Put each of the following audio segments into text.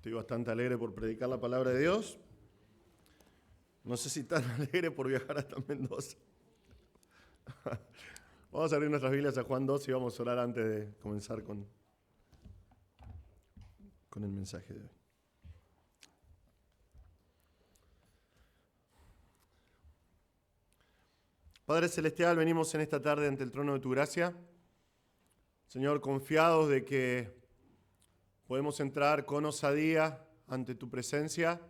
Estoy bastante alegre por predicar la palabra de Dios. No sé si tan alegre por viajar hasta Mendoza. Vamos a abrir nuestras Biblias a Juan 2 y vamos a orar antes de comenzar con el mensaje de hoy. Padre Celestial, venimos en esta tarde ante el trono de tu gracia. Señor, confiados de que podemos entrar con osadía ante tu presencia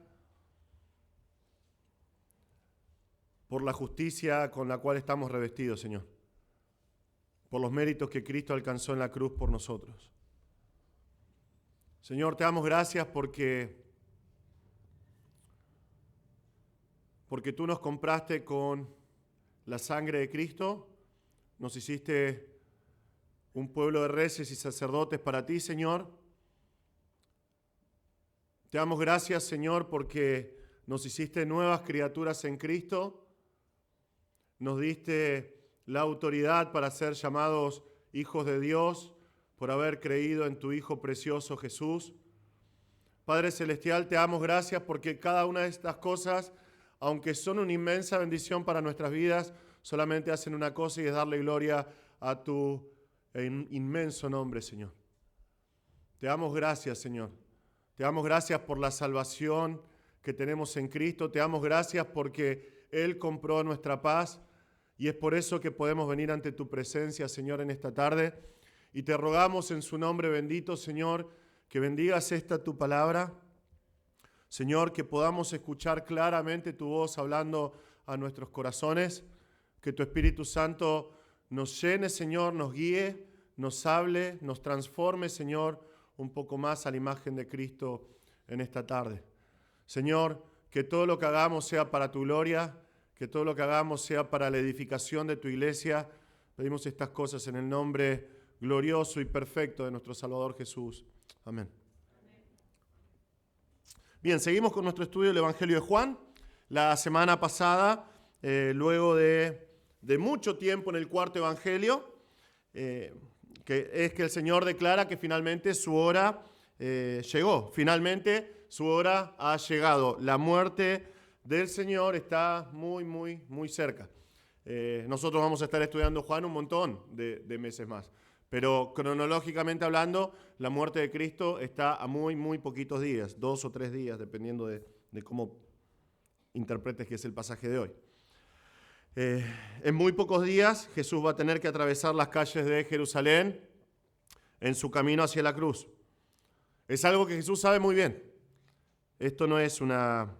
por la justicia con la cual estamos revestidos, Señor, por los méritos que Cristo alcanzó en la cruz por nosotros. Señor, te damos gracias porque tú nos compraste con la sangre de Cristo, nos hiciste un pueblo de reyes y sacerdotes para ti, Señor. Te damos gracias, Señor, porque nos hiciste nuevas criaturas en Cristo. Nos diste la autoridad para ser llamados hijos de Dios por haber creído en tu Hijo precioso Jesús. Padre Celestial, te damos gracias porque cada una de estas cosas, aunque son una inmensa bendición para nuestras vidas, solamente hacen una cosa y es darle gloria a tu inmenso nombre, Señor. Te damos gracias, Señor. Te damos gracias por la salvación que tenemos en Cristo. Te damos gracias porque Él compró nuestra paz y es por eso que podemos venir ante tu presencia, Señor, en esta tarde. Y te rogamos en su nombre bendito, Señor, que bendigas esta tu palabra. Señor, que podamos escuchar claramente tu voz hablando a nuestros corazones. Que tu Espíritu Santo nos llene, Señor, nos guíe, nos hable, nos transforme, Señor, un poco más a la imagen de Cristo en esta tarde. Señor, que todo lo que hagamos sea para tu gloria, que todo lo que hagamos sea para la edificación de tu iglesia. Pedimos estas cosas en el nombre glorioso y perfecto de nuestro Salvador Jesús. Amén. Bien, seguimos con nuestro estudio del Evangelio de Juan. La semana pasada, luego de mucho tiempo en el cuarto Evangelio, que el Señor declara que finalmente su hora llegó. Finalmente su hora ha llegado. La muerte del Señor está muy, muy, muy cerca. Nosotros vamos a estar estudiando Juan un montón de meses más. Pero cronológicamente hablando, la muerte de Cristo está a muy, muy poquitos días, 2 o 3 días, dependiendo de cómo interpretes que es el pasaje de hoy. En muy pocos días Jesús va a tener que atravesar las calles de Jerusalén en su camino hacia la cruz. Es algo que Jesús sabe muy bien. Esto no es una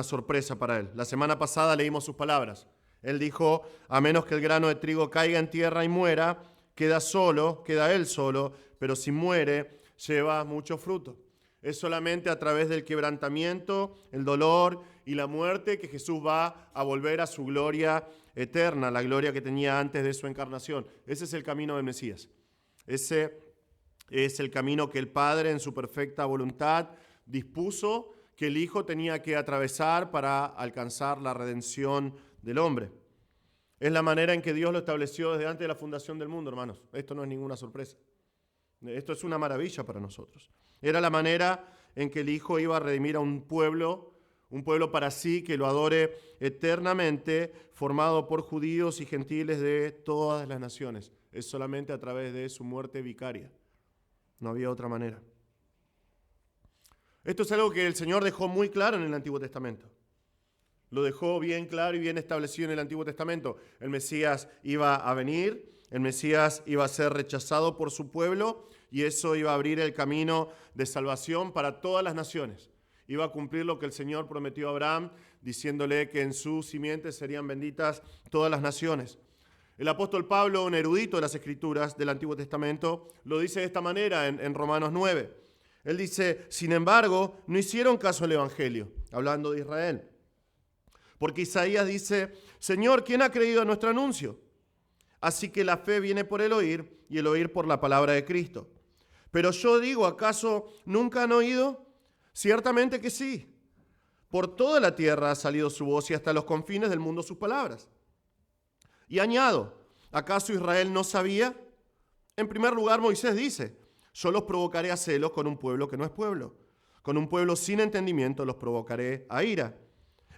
sorpresa para él. La semana pasada leímos sus palabras. Él dijo, a menos que el grano de trigo caiga en tierra y muera, queda él solo, pero si muere, lleva mucho fruto. Es solamente a través del quebrantamiento, el dolor y la muerte que Jesús va a volver a su gloria eterna, la gloria que tenía antes de su encarnación. Ese es el camino del Mesías. Ese es el camino que el Padre en su perfecta voluntad dispuso que el Hijo tenía que atravesar para alcanzar la redención del hombre. Es la manera en que Dios lo estableció desde antes de la fundación del mundo, hermanos. Esto no es ninguna sorpresa. Esto es una maravilla para nosotros. Era la manera en que el Hijo iba a redimir a un pueblo para sí que lo adore eternamente, formado por judíos y gentiles de todas las naciones. Es solamente a través de su muerte vicaria. No había otra manera. Esto es algo que el Señor dejó muy claro en el Antiguo Testamento. Lo dejó bien claro y bien establecido en el Antiguo Testamento. El Mesías iba a venir, el Mesías iba a ser rechazado por su pueblo y eso iba a abrir el camino de salvación para todas las naciones. Iba a cumplir lo que el Señor prometió a Abraham, diciéndole que en su simiente serían benditas todas las naciones. El apóstol Pablo, un erudito de las Escrituras del Antiguo Testamento, lo dice de esta manera en Romanos 9. Él dice, sin embargo, no hicieron caso al Evangelio, hablando de Israel. Porque Isaías dice, Señor, ¿quién ha creído a nuestro anuncio? Así que la fe viene por el oír y el oír por la palabra de Cristo. Pero yo digo, ¿acaso nunca han oído? Ciertamente que sí. Por toda la tierra ha salido su voz y hasta los confines del mundo sus palabras. Y añado, ¿acaso Israel no sabía? En primer lugar, Moisés dice, yo los provocaré a celos con un pueblo que no es pueblo. Con un pueblo sin entendimiento los provocaré a ira.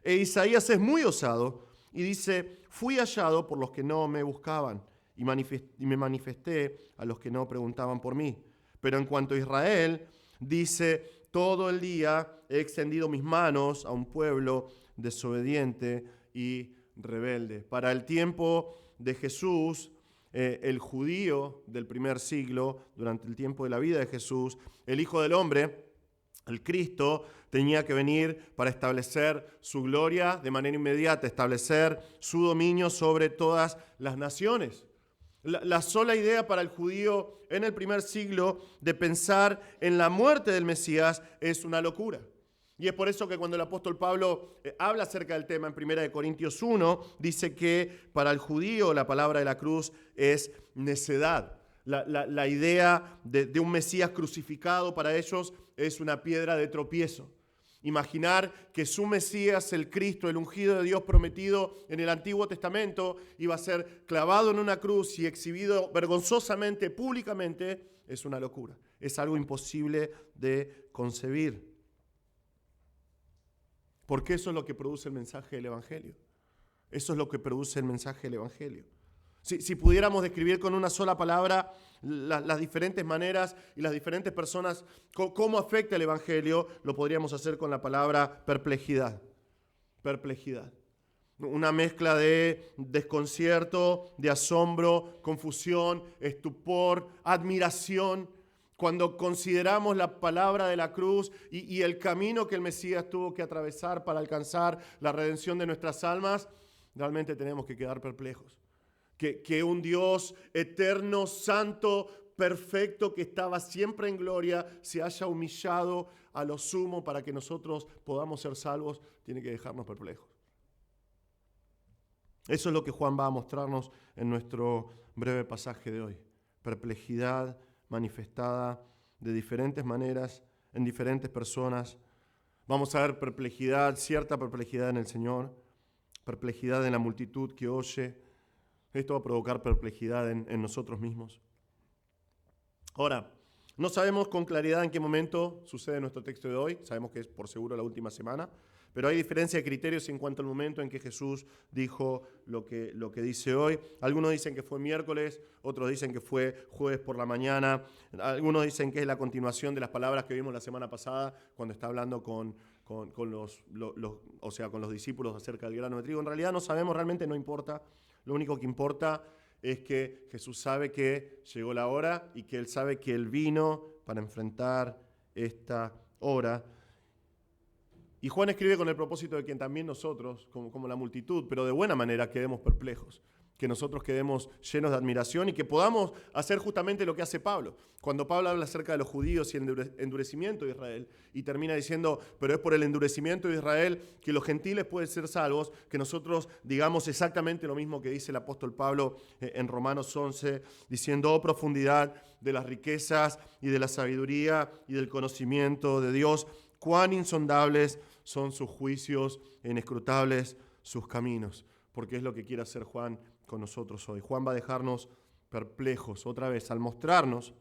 E Isaías es muy osado y dice, fui hallado por los que no me buscaban y me manifesté a los que no preguntaban por mí. Pero en cuanto a Israel, dice, todo el día he extendido mis manos a un pueblo desobediente y rebelde. Para el tiempo de Jesús, el judío del primer siglo, durante el tiempo de la vida de Jesús, el Hijo del Hombre, el Cristo, tenía que venir para establecer su gloria de manera inmediata, establecer su dominio sobre todas las naciones. La sola idea para el judío en el primer siglo de pensar en la muerte del Mesías es una locura. Y es por eso que cuando el apóstol Pablo habla acerca del tema en 1 Corintios 1, dice que para el judío la palabra de la cruz es necedad. La idea de un Mesías crucificado para ellos es una piedra de tropiezo. Imaginar que su Mesías, el Cristo, el ungido de Dios prometido en el Antiguo Testamento, iba a ser clavado en una cruz y exhibido vergonzosamente, públicamente, es una locura. Es algo imposible de concebir. Porque eso es lo que produce el mensaje del Evangelio. Eso es lo que produce el mensaje del Evangelio. Si pudiéramos describir con una sola palabra las diferentes maneras y las diferentes personas, cómo afecta el Evangelio, lo podríamos hacer con la palabra perplejidad. Perplejidad. Una mezcla de desconcierto, de asombro, confusión, estupor, admiración. Cuando consideramos la palabra de la cruz y el camino que el Mesías tuvo que atravesar para alcanzar la redención de nuestras almas, realmente tenemos que quedar perplejos. Que un Dios eterno, santo, perfecto, que estaba siempre en gloria, se haya humillado a lo sumo para que nosotros podamos ser salvos, tiene que dejarnos perplejos. Eso es lo que Juan va a mostrarnos en nuestro breve pasaje de hoy. Perplejidad manifestada de diferentes maneras, en diferentes personas. Vamos a ver perplejidad, cierta perplejidad en el Señor, perplejidad en la multitud que oye. Esto va a provocar perplejidad en nosotros mismos. Ahora, no sabemos con claridad en qué momento sucede nuestro texto de hoy. Sabemos que es por seguro la última semana. Pero hay diferencia de criterios en cuanto al momento en que Jesús dijo lo que dice hoy. Algunos dicen que fue miércoles, otros dicen que fue jueves por la mañana. Algunos dicen que es la continuación de las palabras que vimos la semana pasada cuando está hablando con los discípulos acerca del grano de trigo. En realidad no sabemos, realmente no importa. Lo único que importa es que Jesús sabe que llegó la hora y que Él sabe que Él vino para enfrentar esta hora. Y Juan escribe con el propósito de que también nosotros, como la multitud, pero de buena manera, quedemos perplejos. Que nosotros quedemos llenos de admiración y que podamos hacer justamente lo que hace Pablo. Cuando Pablo habla acerca de los judíos y el endurecimiento de Israel y termina diciendo, pero es por el endurecimiento de Israel que los gentiles pueden ser salvos, que nosotros digamos exactamente lo mismo que dice el apóstol Pablo en Romanos 11, diciendo, oh profundidad de las riquezas y de la sabiduría y del conocimiento de Dios, cuán insondables son sus juicios e inescrutables sus caminos. Porque es lo que quiere hacer Juan con nosotros hoy. Juan va a dejarnos perplejos otra vez al mostrarnos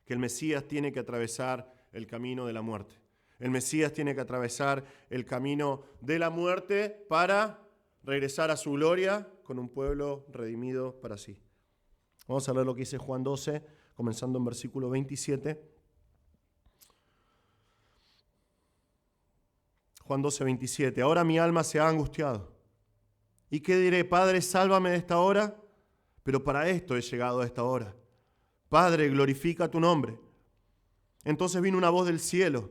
que el Mesías tiene que atravesar el camino de la muerte. El Mesías tiene que atravesar el camino de la muerte para regresar a su gloria con un pueblo redimido para sí. Vamos a leer lo que dice Juan 12, comenzando en versículo 27. Juan 12, 27. Ahora mi alma se ha angustiado. ¿Y qué diré? Padre, sálvame de esta hora. Pero para esto he llegado a esta hora. Padre, glorifica tu nombre. Entonces vino una voz del cielo,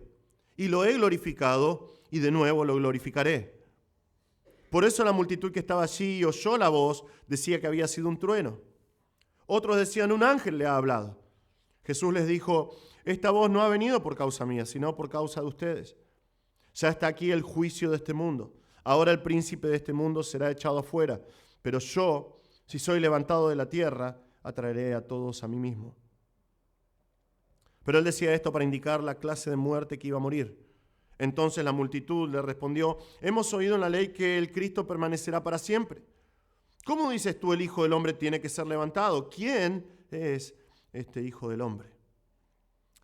y lo he glorificado, y de nuevo lo glorificaré. Por eso la multitud que estaba allí y oyó la voz decía que había sido un trueno. Otros decían, un ángel le ha hablado. Jesús les dijo, esta voz no ha venido por causa mía, sino por causa de ustedes. Ya está aquí el juicio de este mundo. Ahora el príncipe de este mundo será echado afuera. Pero yo, si soy levantado de la tierra, atraeré a todos a mí mismo. Pero él decía esto para indicar la clase de muerte que iba a morir. Entonces la multitud le respondió, hemos oído en la ley que el Cristo permanecerá para siempre. ¿Cómo dices tú el Hijo del Hombre tiene que ser levantado? ¿Quién es este Hijo del Hombre?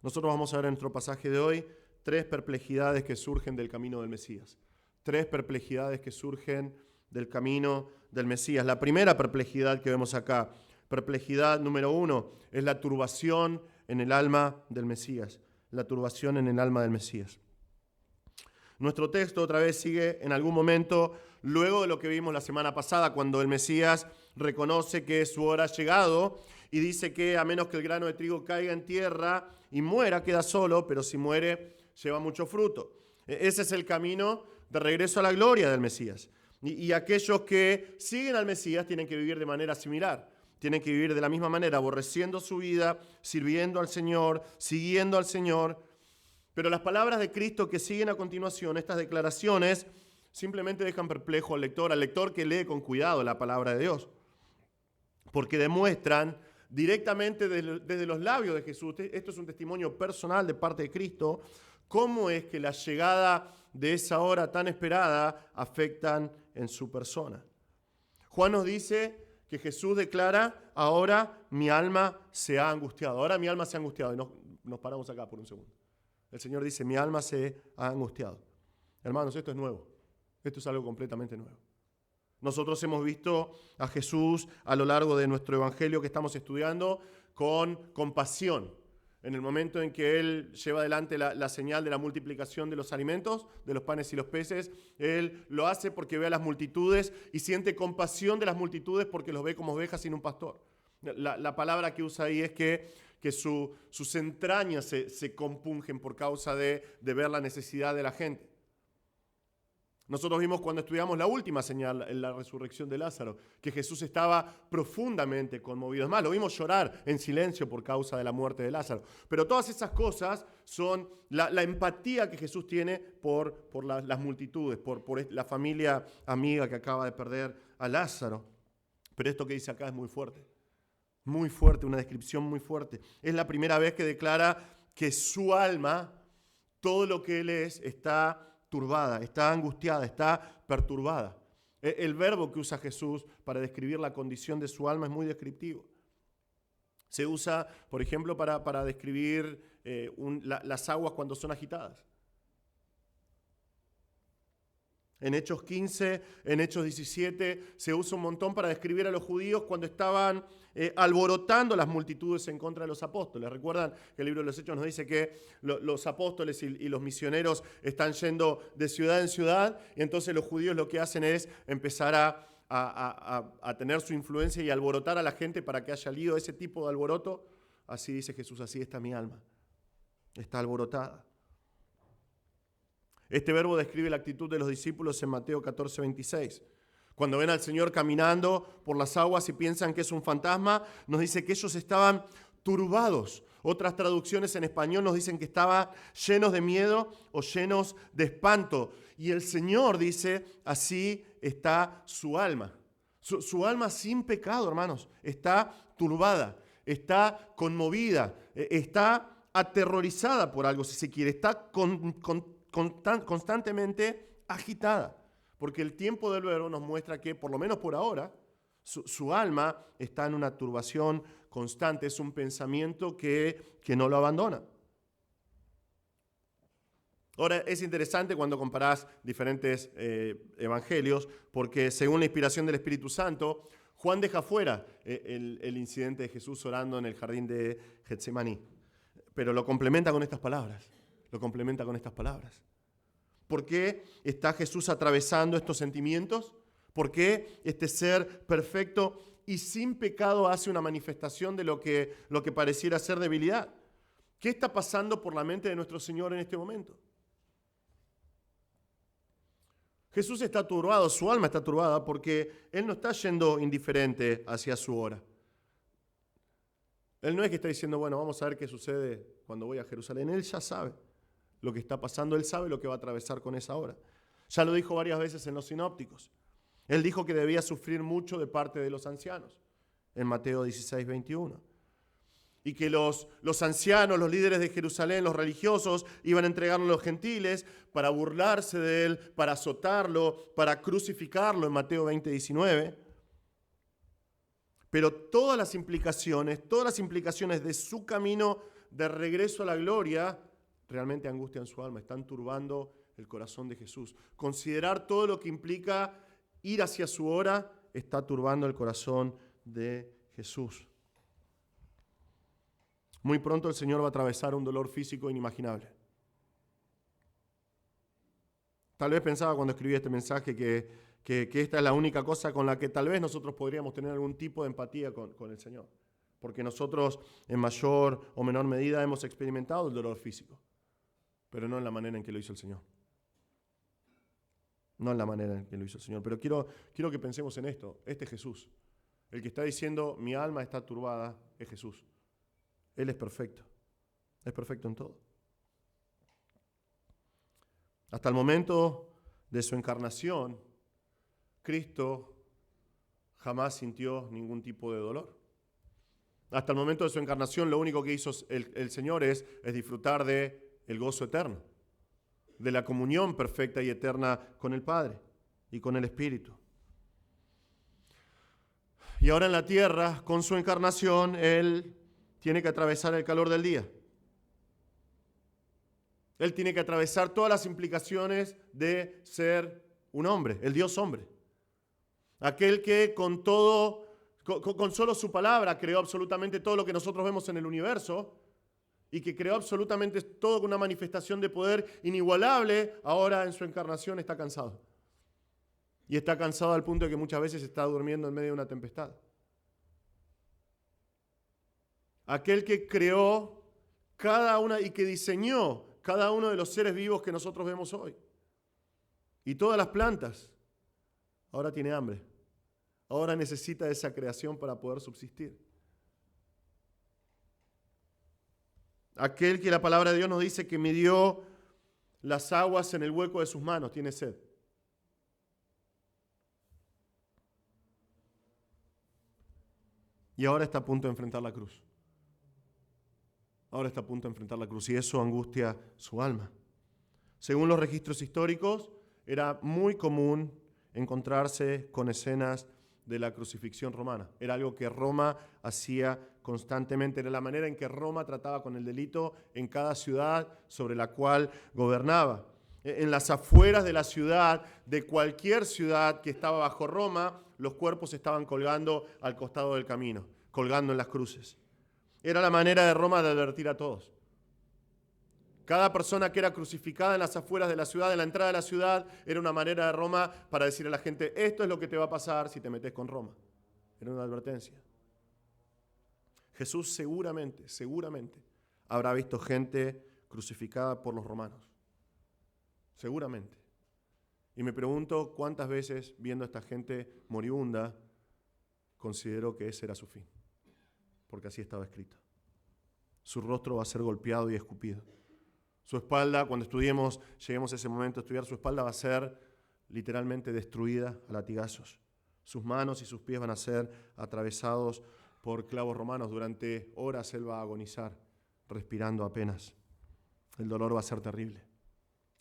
Nosotros vamos a ver en nuestro pasaje de hoy tres perplejidades que surgen del camino del Mesías. Tres perplejidades que surgen del camino del Mesías. La primera perplejidad que vemos acá, perplejidad número 1, es la turbación en el alma del Mesías. La turbación en el alma del Mesías. Nuestro texto otra vez sigue en algún momento, luego de lo que vimos la semana pasada, cuando el Mesías reconoce que su hora ha llegado y dice que a menos que el grano de trigo caiga en tierra y muera, queda solo, pero si muere, lleva mucho fruto. Ese es el camino de regreso a la gloria del Mesías. Y aquellos que siguen al Mesías tienen que vivir de manera similar. Tienen que vivir de la misma manera, aborreciendo su vida, sirviendo al Señor, siguiendo al Señor. Pero las palabras de Cristo que siguen a continuación, estas declaraciones, simplemente dejan perplejo al lector que lee con cuidado la palabra de Dios. Porque demuestran directamente desde los labios de Jesús, esto es un testimonio personal de parte de Cristo, cómo es que la llegada de esa hora tan esperada afectan en su persona. Juan nos dice que Jesús declara, ahora mi alma se ha angustiado. Ahora mi alma se ha angustiado. Y nos paramos acá por un segundo. El Señor dice, mi alma se ha angustiado. Hermanos, esto es nuevo. Esto es algo completamente nuevo. Nosotros hemos visto a Jesús a lo largo de nuestro evangelio que estamos estudiando con compasión. En el momento en que Él lleva adelante la señal de la multiplicación de los alimentos, de los panes y los peces, Él lo hace porque ve a las multitudes y siente compasión de las multitudes porque los ve como ovejas sin un pastor. La palabra que usa ahí es que sus entrañas se compungen por causa de ver la necesidad de la gente. Nosotros vimos cuando estudiamos la última señal en la resurrección de Lázaro, que Jesús estaba profundamente conmovido. Es más, lo vimos llorar en silencio por causa de la muerte de Lázaro. Pero todas esas cosas son la empatía que Jesús tiene por las multitudes, por la familia amiga que acaba de perder a Lázaro. Pero esto que dice acá es muy fuerte, una descripción muy fuerte. Es la primera vez que declara que su alma, todo lo que él es, está turbada, está angustiada, está perturbada. El verbo que usa Jesús para describir la condición de su alma es muy descriptivo. Se usa, por ejemplo, para describir las aguas cuando son agitadas. En Hechos 15, en Hechos 17, se usa un montón para describir a los judíos cuando estaban alborotando las multitudes en contra de los apóstoles. Recuerdan que el libro de los Hechos nos dice que los apóstoles y los misioneros están yendo de ciudad en ciudad, y entonces los judíos lo que hacen es empezar a tener su influencia y alborotar a la gente para que haya lío, ese tipo de alboroto. Así dice Jesús, así está mi alma, está alborotada. Este verbo describe la actitud de los discípulos en Mateo 14, 26. Cuando ven al Señor caminando por las aguas y piensan que es un fantasma, nos dice que ellos estaban turbados. Otras traducciones en español nos dicen que estaban llenos de miedo o llenos de espanto. Y el Señor dice, así está su alma. Su alma sin pecado, hermanos, está turbada, está conmovida, está aterrorizada por algo, si se quiere, está constantemente agitada, porque el tiempo del verbo nos muestra que, por lo menos por ahora, su alma está en una turbación constante, es un pensamiento que no lo abandona. Ahora, es interesante cuando comparás diferentes evangelios, porque según la inspiración del Espíritu Santo, Juan deja fuera el incidente de Jesús orando en el jardín de Getsemaní, pero lo complementa con estas palabras. ¿Por qué está Jesús atravesando estos sentimientos? ¿Por qué este ser perfecto y sin pecado hace una manifestación de lo que pareciera ser debilidad? ¿Qué está pasando por la mente de nuestro Señor en este momento? Jesús está turbado, su alma está turbada porque Él no está yendo indiferente hacia su hora. Él no es que está diciendo, bueno, vamos a ver qué sucede cuando voy a Jerusalén. Él ya sabe lo que está pasando, Él sabe lo que va a atravesar con esa hora. Ya lo dijo varias veces en los sinópticos. Él dijo que debía sufrir mucho de parte de los ancianos, en Mateo 16, 21. Y que los ancianos, los líderes de Jerusalén, los religiosos, iban a entregarlo a los gentiles para burlarse de Él, para azotarlo, para crucificarlo, en Mateo 20, 19. Pero todas las implicaciones de su camino de regreso a la gloria realmente angustian su alma, están turbando el corazón de Jesús. Considerar todo lo que implica ir hacia su hora está turbando el corazón de Jesús. Muy pronto el Señor va a atravesar un dolor físico inimaginable. Tal vez pensaba cuando escribí este mensaje que esta es la única cosa con la que tal vez nosotros podríamos tener algún tipo de empatía con el Señor. Porque nosotros en mayor o menor medida hemos experimentado el dolor físico, pero no en la manera en que lo hizo el Señor. No en la manera en que lo hizo el Señor. Pero quiero que pensemos en esto. Este Jesús, el que está diciendo mi alma está turbada, es Jesús. Él es perfecto en todo. Hasta el momento de su encarnación, Cristo jamás sintió ningún tipo de dolor. Hasta el momento de su encarnación, lo único que hizo el Señor es disfrutar del gozo eterno, de la comunión perfecta y eterna con el Padre y con el Espíritu. Y ahora en la tierra, con su encarnación, Él tiene que atravesar el calor del día. Él tiene que atravesar todas las implicaciones de ser un hombre, el Dios hombre. Aquel que con solo su palabra creó absolutamente todo lo que nosotros vemos en el universo y que creó absolutamente todo con una manifestación de poder inigualable, ahora en su encarnación está cansado. Y está cansado al punto de que muchas veces está durmiendo en medio de una tempestad. Aquel que creó cada una y que diseñó cada uno de los seres vivos que nosotros vemos hoy. Y todas las plantas, ahora tiene hambre. Ahora necesita esa creación para poder subsistir. Aquel que la palabra de Dios nos dice que midió las aguas en el hueco de sus manos, tiene sed. Y ahora está a punto de enfrentar la cruz. Ahora está a punto de enfrentar la cruz y eso angustia su alma. Según los registros históricos, era muy común encontrarse con escenas de la crucifixión romana. Era algo que Roma hacía constantemente. Era la manera en que Roma trataba con el delito en cada ciudad sobre la cual gobernaba. En las afueras de la ciudad, de cualquier ciudad que estaba bajo Roma, los cuerpos estaban colgando al costado del camino, colgando en las cruces. Era la manera de Roma de advertir a todos. Cada persona que era crucificada en las afueras de la ciudad, en la entrada de la ciudad, era una manera de Roma para decirle a la gente, esto es lo que te va a pasar si te metes con Roma. Era una advertencia. Jesús seguramente habrá visto gente crucificada por los romanos. Seguramente. Y me pregunto cuántas veces, viendo a esta gente moribunda, consideró que ese era su fin. Porque así estaba escrito. Su rostro va a ser golpeado y escupido. Su espalda, cuando lleguemos a ese momento a estudiar, su espalda va a ser literalmente destruida a latigazos. Sus manos y sus pies van a ser atravesados por clavos romanos. Durante horas él va a agonizar, respirando apenas. El dolor va a ser terrible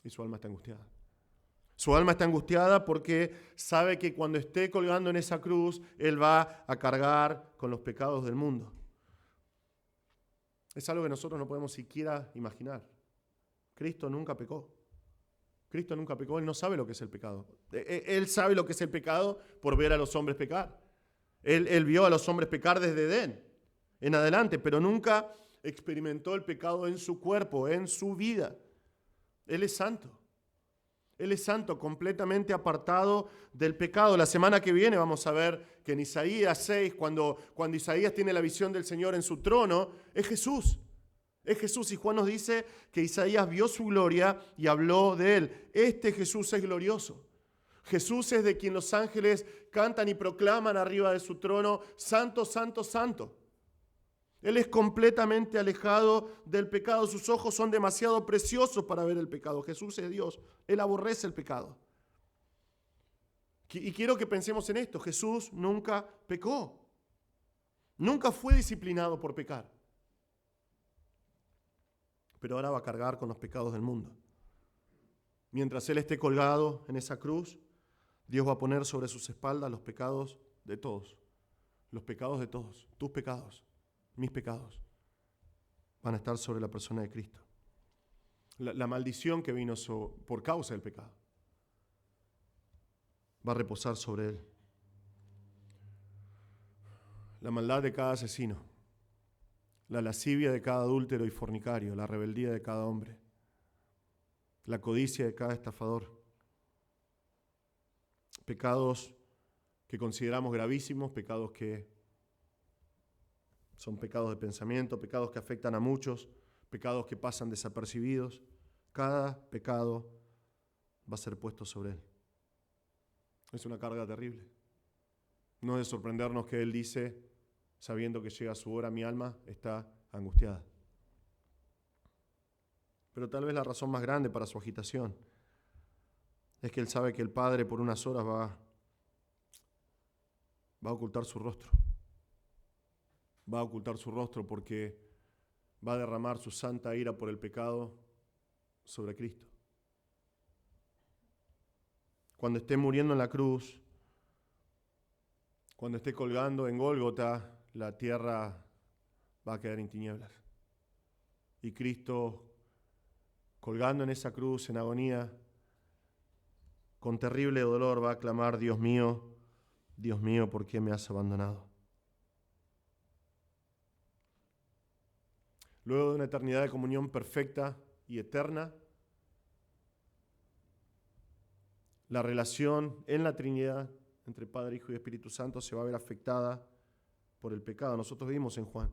y su alma está angustiada. Su alma está angustiada porque sabe que cuando esté colgando en esa cruz, él va a cargar con los pecados del mundo. Es algo que nosotros no podemos siquiera imaginar. Cristo nunca pecó. Cristo nunca pecó, Él no sabe lo que es el pecado. Él sabe lo que es el pecado por ver a los hombres pecar. Él vio a los hombres pecar desde Edén en adelante, pero nunca experimentó el pecado en su cuerpo, en su vida. Él es santo. Él es santo, completamente apartado del pecado. La semana que viene vamos a ver que en Isaías 6, cuando Isaías tiene la visión del Señor en su trono, es Jesús. Es Jesús y Juan nos dice que Isaías vio su gloria y habló de él. Este Jesús es glorioso. Jesús es de quien los ángeles cantan y proclaman arriba de su trono, santo, santo, santo. Él es completamente alejado del pecado. Sus ojos son demasiado preciosos para ver el pecado. Jesús es Dios. Él aborrece el pecado. Y quiero que pensemos en esto. Jesús nunca pecó. Nunca fue disciplinado por pecar. Pero ahora va a cargar con los pecados del mundo. Mientras Él esté colgado en esa cruz, Dios va a poner sobre sus espaldas los pecados de todos. Los pecados de todos. Tus pecados. Mis pecados van a estar sobre la persona de Cristo. La maldición que vino por causa del pecado va a reposar sobre él. La maldad de cada asesino, la lascivia de cada adúltero y fornicario, la rebeldía de cada hombre, la codicia de cada estafador, pecados que consideramos gravísimos, pecados que son pecados de pensamiento, pecados que afectan a muchos, pecados que pasan desapercibidos. Cada pecado va a ser puesto sobre él. Es una carga terrible. No es de sorprendernos que él dice, sabiendo que llega su hora, mi alma está angustiada. Pero tal vez la razón más grande para su agitación es que él sabe que el Padre por unas horas va a ocultar su rostro. Va a ocultar su rostro porque va a derramar su santa ira por el pecado sobre Cristo. Cuando esté muriendo en la cruz, cuando esté colgando en Gólgota, la tierra va a quedar en tinieblas. Y Cristo, colgando en esa cruz en agonía, con terrible dolor va a clamar, Dios mío, ¿por qué me has abandonado? Luego de una eternidad de comunión perfecta y eterna, la relación en la Trinidad entre Padre, Hijo y Espíritu Santo se va a ver afectada por el pecado. Nosotros vimos en Juan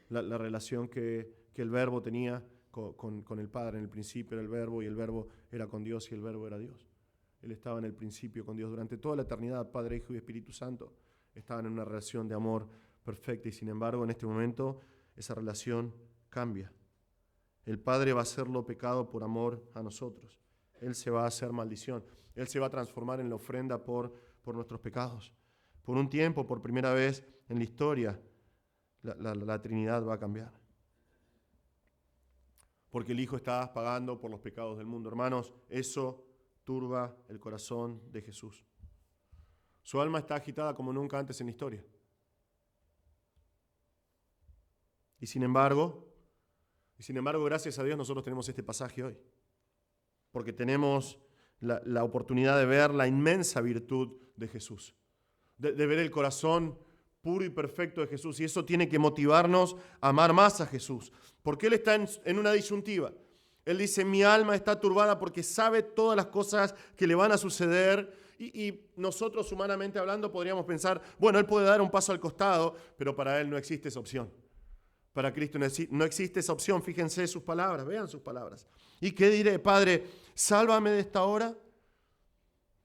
la relación que el Verbo tenía con el Padre. En el principio era el Verbo y el Verbo era con Dios y el Verbo era Dios. Él estaba en el principio con Dios. Durante toda la eternidad, Padre, Hijo y Espíritu Santo estaban en una relación de amor perfecta y sin embargo en este momento esa relación cambia. El Padre va a hacerlo pecado por amor a nosotros. Él se va a hacer maldición. Él se va a transformar en la ofrenda por nuestros pecados. Por un tiempo, por primera vez en la historia, la Trinidad va a cambiar. Porque el Hijo está pagando por los pecados del mundo. Hermanos, eso turba el corazón de Jesús. Su alma está agitada como nunca antes en la historia. Y sin embargo, gracias a Dios, nosotros tenemos este pasaje hoy. Porque tenemos la oportunidad de ver la inmensa virtud de Jesús. De ver el corazón puro y perfecto de Jesús. Y eso tiene que motivarnos a amar más a Jesús. Porque Él está en una disyuntiva. Él dice, mi alma está turbada porque sabe todas las cosas que le van a suceder. Y nosotros, humanamente hablando, podríamos pensar, bueno, Él puede dar un paso al costado, pero para Él no existe esa opción. Para Cristo no existe esa opción. Fíjense sus palabras, vean sus palabras. ¿Y qué diré? Padre, sálvame de esta hora.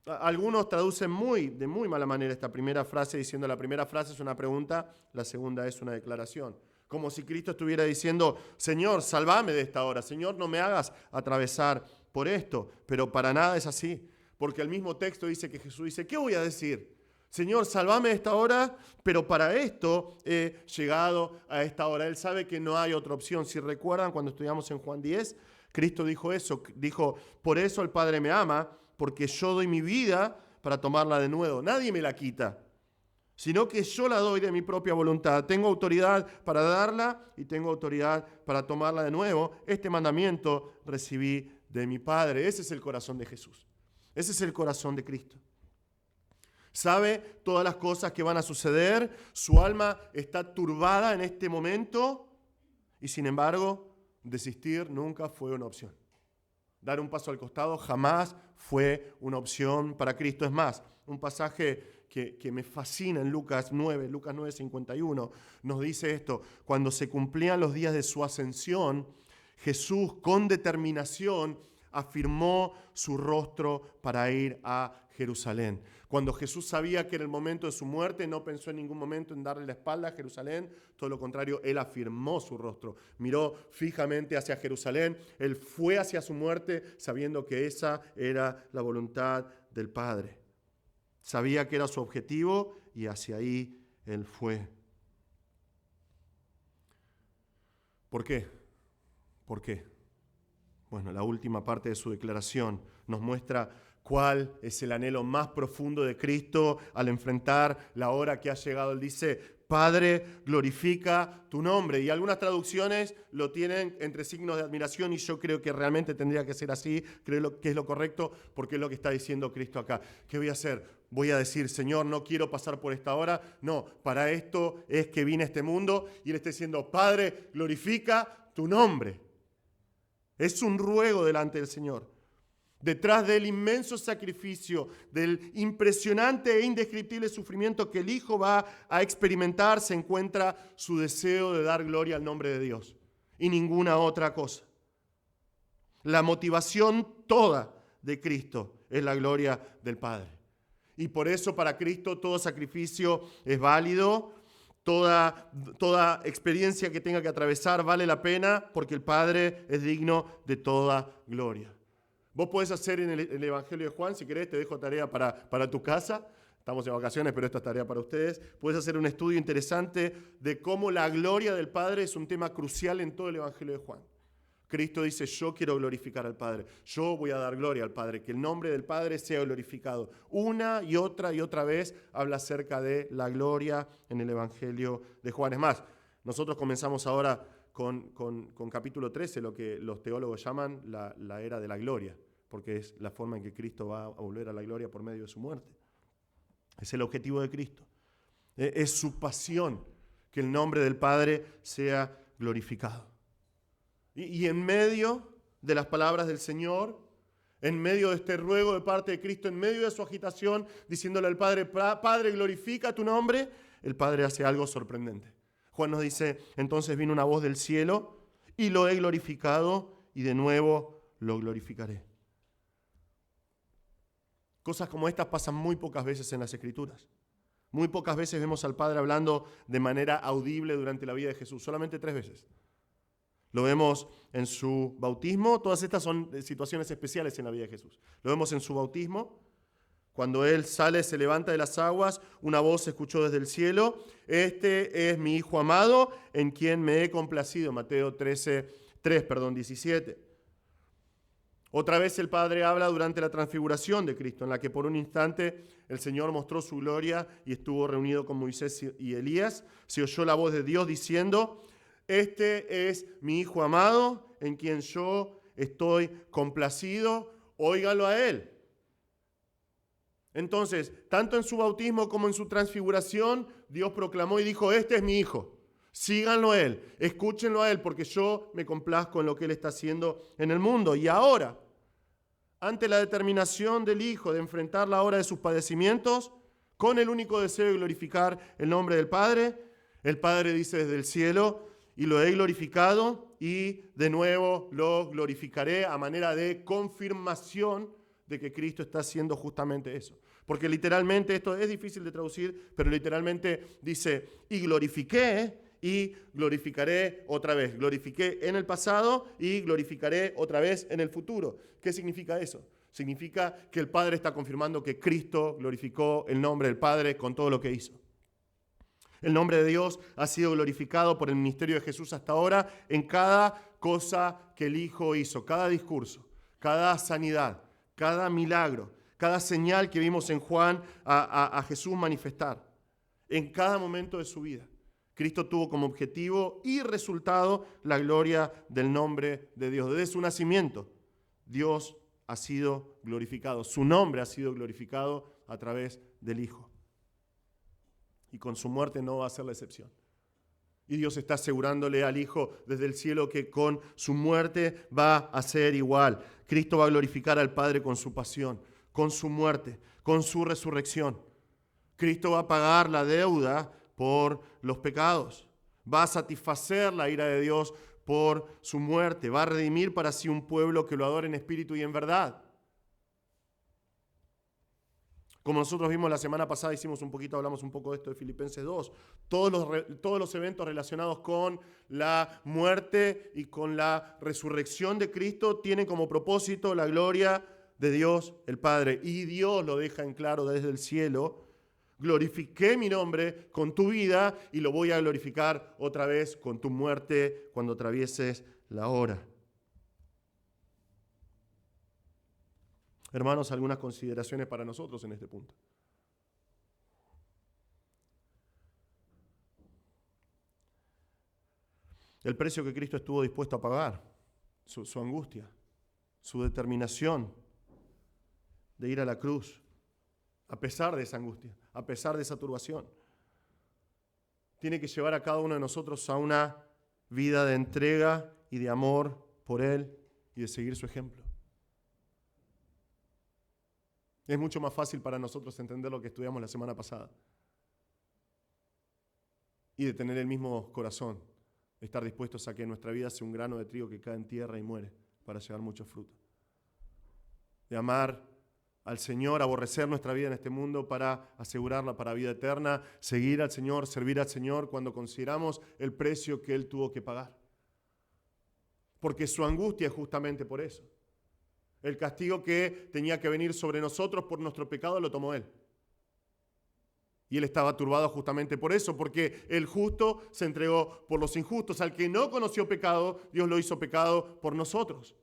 Algunos traducen de muy mala manera esta primera frase diciendo la primera frase es una pregunta, la segunda es una declaración. Como si Cristo estuviera diciendo, Señor, sálvame de esta hora. Señor, no me hagas atravesar por esto. Pero para nada es así. Porque el mismo texto dice que Jesús dice, ¿qué voy a decir? Señor, sálvame de esta hora, pero para esto he llegado a esta hora. Él sabe que no hay otra opción. Si recuerdan, cuando estudiamos en Juan 10, Cristo dijo eso. Dijo, por eso el Padre me ama, porque yo doy mi vida para tomarla de nuevo. Nadie me la quita, sino que yo la doy de mi propia voluntad. Tengo autoridad para darla y tengo autoridad para tomarla de nuevo. Este mandamiento recibí de mi Padre. Ese es el corazón de Jesús. Ese es el corazón de Cristo. Sabe todas las cosas que van a suceder. Su alma está turbada en este momento y sin embargo, desistir nunca fue una opción. Dar un paso al costado jamás fue una opción para Cristo. Es más, un pasaje que me fascina en Lucas 9:51, nos dice esto. Cuando se cumplían los días de su ascensión, Jesús con determinación afirmó su rostro para ir a Jerusalén. Cuando Jesús sabía que era el momento de su muerte, no pensó en ningún momento en darle la espalda a Jerusalén. Todo lo contrario, Él afirmó su rostro. Miró fijamente hacia Jerusalén. Él fue hacia su muerte sabiendo que esa era la voluntad del Padre. Sabía que era su objetivo y hacia ahí Él fue. ¿Por qué? ¿Por qué? Bueno, la última parte de su declaración nos muestra cuál es el anhelo más profundo de Cristo al enfrentar la hora que ha llegado. Él dice, Padre, glorifica tu nombre. Y algunas traducciones lo tienen entre signos de admiración y yo creo que realmente tendría que ser así, creo que es lo correcto porque es lo que está diciendo Cristo acá. ¿Qué voy a hacer? Voy a decir, Señor, no quiero pasar por esta hora. No, para esto es que vine a este mundo y Él está diciendo, Padre, glorifica tu nombre. Es un ruego delante del Señor. Detrás del inmenso sacrificio, del impresionante e indescriptible sufrimiento que el Hijo va a experimentar, se encuentra su deseo de dar gloria al nombre de Dios y ninguna otra cosa. La motivación toda de Cristo es la gloria del Padre. Y por eso para Cristo todo sacrificio es válido, toda experiencia que tenga que atravesar vale la pena porque el Padre es digno de toda gloria. Vos podés hacer en el Evangelio de Juan, si querés, te dejo tarea para tu casa. Estamos en vacaciones, pero esta es tarea para ustedes. Puedes hacer un estudio interesante de cómo la gloria del Padre es un tema crucial en todo el Evangelio de Juan. Cristo dice, yo quiero glorificar al Padre. Yo voy a dar gloria al Padre, que el nombre del Padre sea glorificado. Una y otra vez habla acerca de la gloria en el Evangelio de Juan. Es más, nosotros comenzamos ahora con capítulo 13, lo que los teólogos llaman la era de la gloria, porque es la forma en que Cristo va a volver a la gloria por medio de su muerte. Es el objetivo de Cristo. Es su pasión que el nombre del Padre sea glorificado. Y en medio de las palabras del Señor, en medio de este ruego de parte de Cristo, en medio de su agitación, diciéndole al Padre, Padre, glorifica tu nombre, el Padre hace algo sorprendente. Juan nos dice, entonces vino una voz del cielo y lo he glorificado y de nuevo lo glorificaré. Cosas como estas pasan muy pocas veces en las Escrituras. Muy pocas veces vemos al Padre hablando de manera audible durante la vida de Jesús, solamente 3 veces. Lo vemos en su bautismo, todas estas son situaciones especiales en la vida de Jesús. Lo vemos en su bautismo. Cuando Él sale, se levanta de las aguas, una voz se escuchó desde el cielo. Este es mi Hijo amado, en quien me he complacido. Mateo 17. Otra vez el Padre habla durante la transfiguración de Cristo, en la que por un instante el Señor mostró su gloria y estuvo reunido con Moisés y Elías. Se oyó la voz de Dios diciendo, este es mi Hijo amado, en quien yo estoy complacido, óigalo a Él. Entonces, tanto en su bautismo como en su transfiguración, Dios proclamó y dijo, este es mi Hijo, síganlo a Él, escúchenlo a Él, porque yo me complazco en lo que Él está haciendo en el mundo. Y ahora, ante la determinación del Hijo de enfrentar la hora de sus padecimientos, con el único deseo de glorificar el nombre del Padre, el Padre dice desde el cielo, y lo he glorificado y de nuevo lo glorificaré a manera de confirmación de que Cristo está haciendo justamente eso. Porque literalmente, esto es difícil de traducir, pero literalmente dice, y glorifiqué y glorificaré otra vez. Glorifiqué en el pasado y glorificaré otra vez en el futuro. ¿Qué significa eso? Significa que el Padre está confirmando que Cristo glorificó el nombre del Padre con todo lo que hizo. El nombre de Dios ha sido glorificado por el ministerio de Jesús hasta ahora en cada cosa que el Hijo hizo, cada discurso, cada sanidad, cada milagro, cada señal que vimos en Juan a Jesús manifestar. En cada momento de su vida, Cristo tuvo como objetivo y resultado la gloria del nombre de Dios. Desde su nacimiento, Dios ha sido glorificado. Su nombre ha sido glorificado a través del Hijo. Y con su muerte no va a ser la excepción. Y Dios está asegurándole al Hijo desde el cielo que con su muerte va a ser igual. Cristo va a glorificar al Padre con su pasión, con su muerte, con su resurrección. Cristo va a pagar la deuda por los pecados. Va a satisfacer la ira de Dios por su muerte. Va a redimir para sí un pueblo que lo adore en espíritu y en verdad. Como nosotros vimos la semana pasada, hablamos un poco de esto de Filipenses 2. Todos los eventos relacionados con la muerte y con la resurrección de Cristo tienen como propósito la gloria de Dios el Padre. Y Dios lo deja en claro desde el cielo. Glorifiqué mi nombre con tu vida y lo voy a glorificar otra vez con tu muerte cuando atravieses la hora. Hermanos, algunas consideraciones para nosotros en este punto. El precio que Cristo estuvo dispuesto a pagar, su angustia, su determinación de ir a la cruz, a pesar de esa angustia, a pesar de esa turbación, tiene que llevar a cada uno de nosotros a una vida de entrega y de amor por Él y de seguir su ejemplo. Es mucho más fácil para nosotros entender lo que estudiamos la semana pasada y de tener el mismo corazón, de estar dispuestos a que nuestra vida sea un grano de trigo que cae en tierra y muere para llevar mucho fruto. De amar al Señor, aborrecer nuestra vida en este mundo para asegurarla para vida eterna, seguir al Señor, servir al Señor cuando consideramos el precio que Él tuvo que pagar. Porque su angustia es justamente por eso. El castigo que tenía que venir sobre nosotros por nuestro pecado lo tomó Él. Y Él estaba turbado justamente por eso, porque el justo se entregó por los injustos. Al que no conoció pecado, Dios lo hizo pecado por nosotros.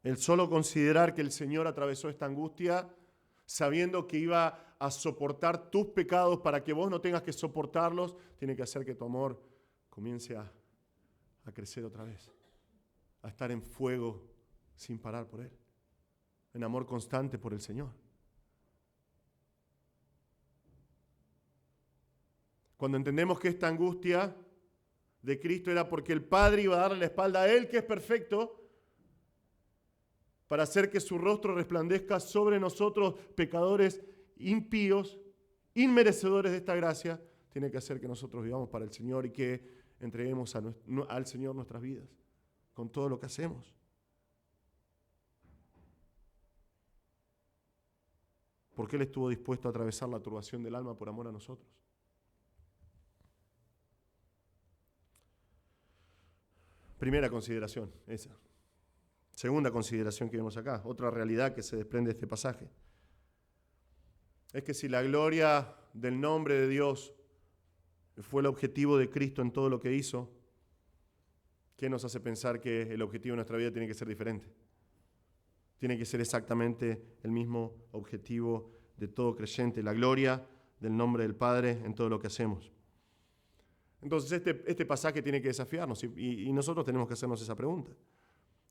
El solo considerar que el Señor atravesó esta angustia, sabiendo que iba a soportar tus pecados para que vos no tengas que soportarlos, tiene que hacer que tu amor comience a crecer otra vez, a estar en fuego sin parar por Él, en amor constante por el Señor. Cuando entendemos que esta angustia de Cristo era porque el Padre iba a darle la espalda a Él, que es perfecto, para hacer que su rostro resplandezca sobre nosotros, pecadores impíos, inmerecedores de esta gracia, tiene que hacer que nosotros vivamos para el Señor y que entreguemos al Señor nuestras vidas, con todo lo que hacemos. Porque Él estuvo dispuesto a atravesar la turbación del alma por amor a nosotros. Primera consideración, esa. Segunda consideración que vemos acá, otra realidad que se desprende de este pasaje, es que si la gloria del nombre de Dios fue el objetivo de Cristo en todo lo que hizo, ¿qué nos hace pensar que el objetivo de nuestra vida tiene que ser diferente? Tiene que ser exactamente el mismo objetivo de todo creyente, la gloria del nombre del Padre en todo lo que hacemos. Entonces este pasaje tiene que desafiarnos y nosotros tenemos que hacernos esa pregunta.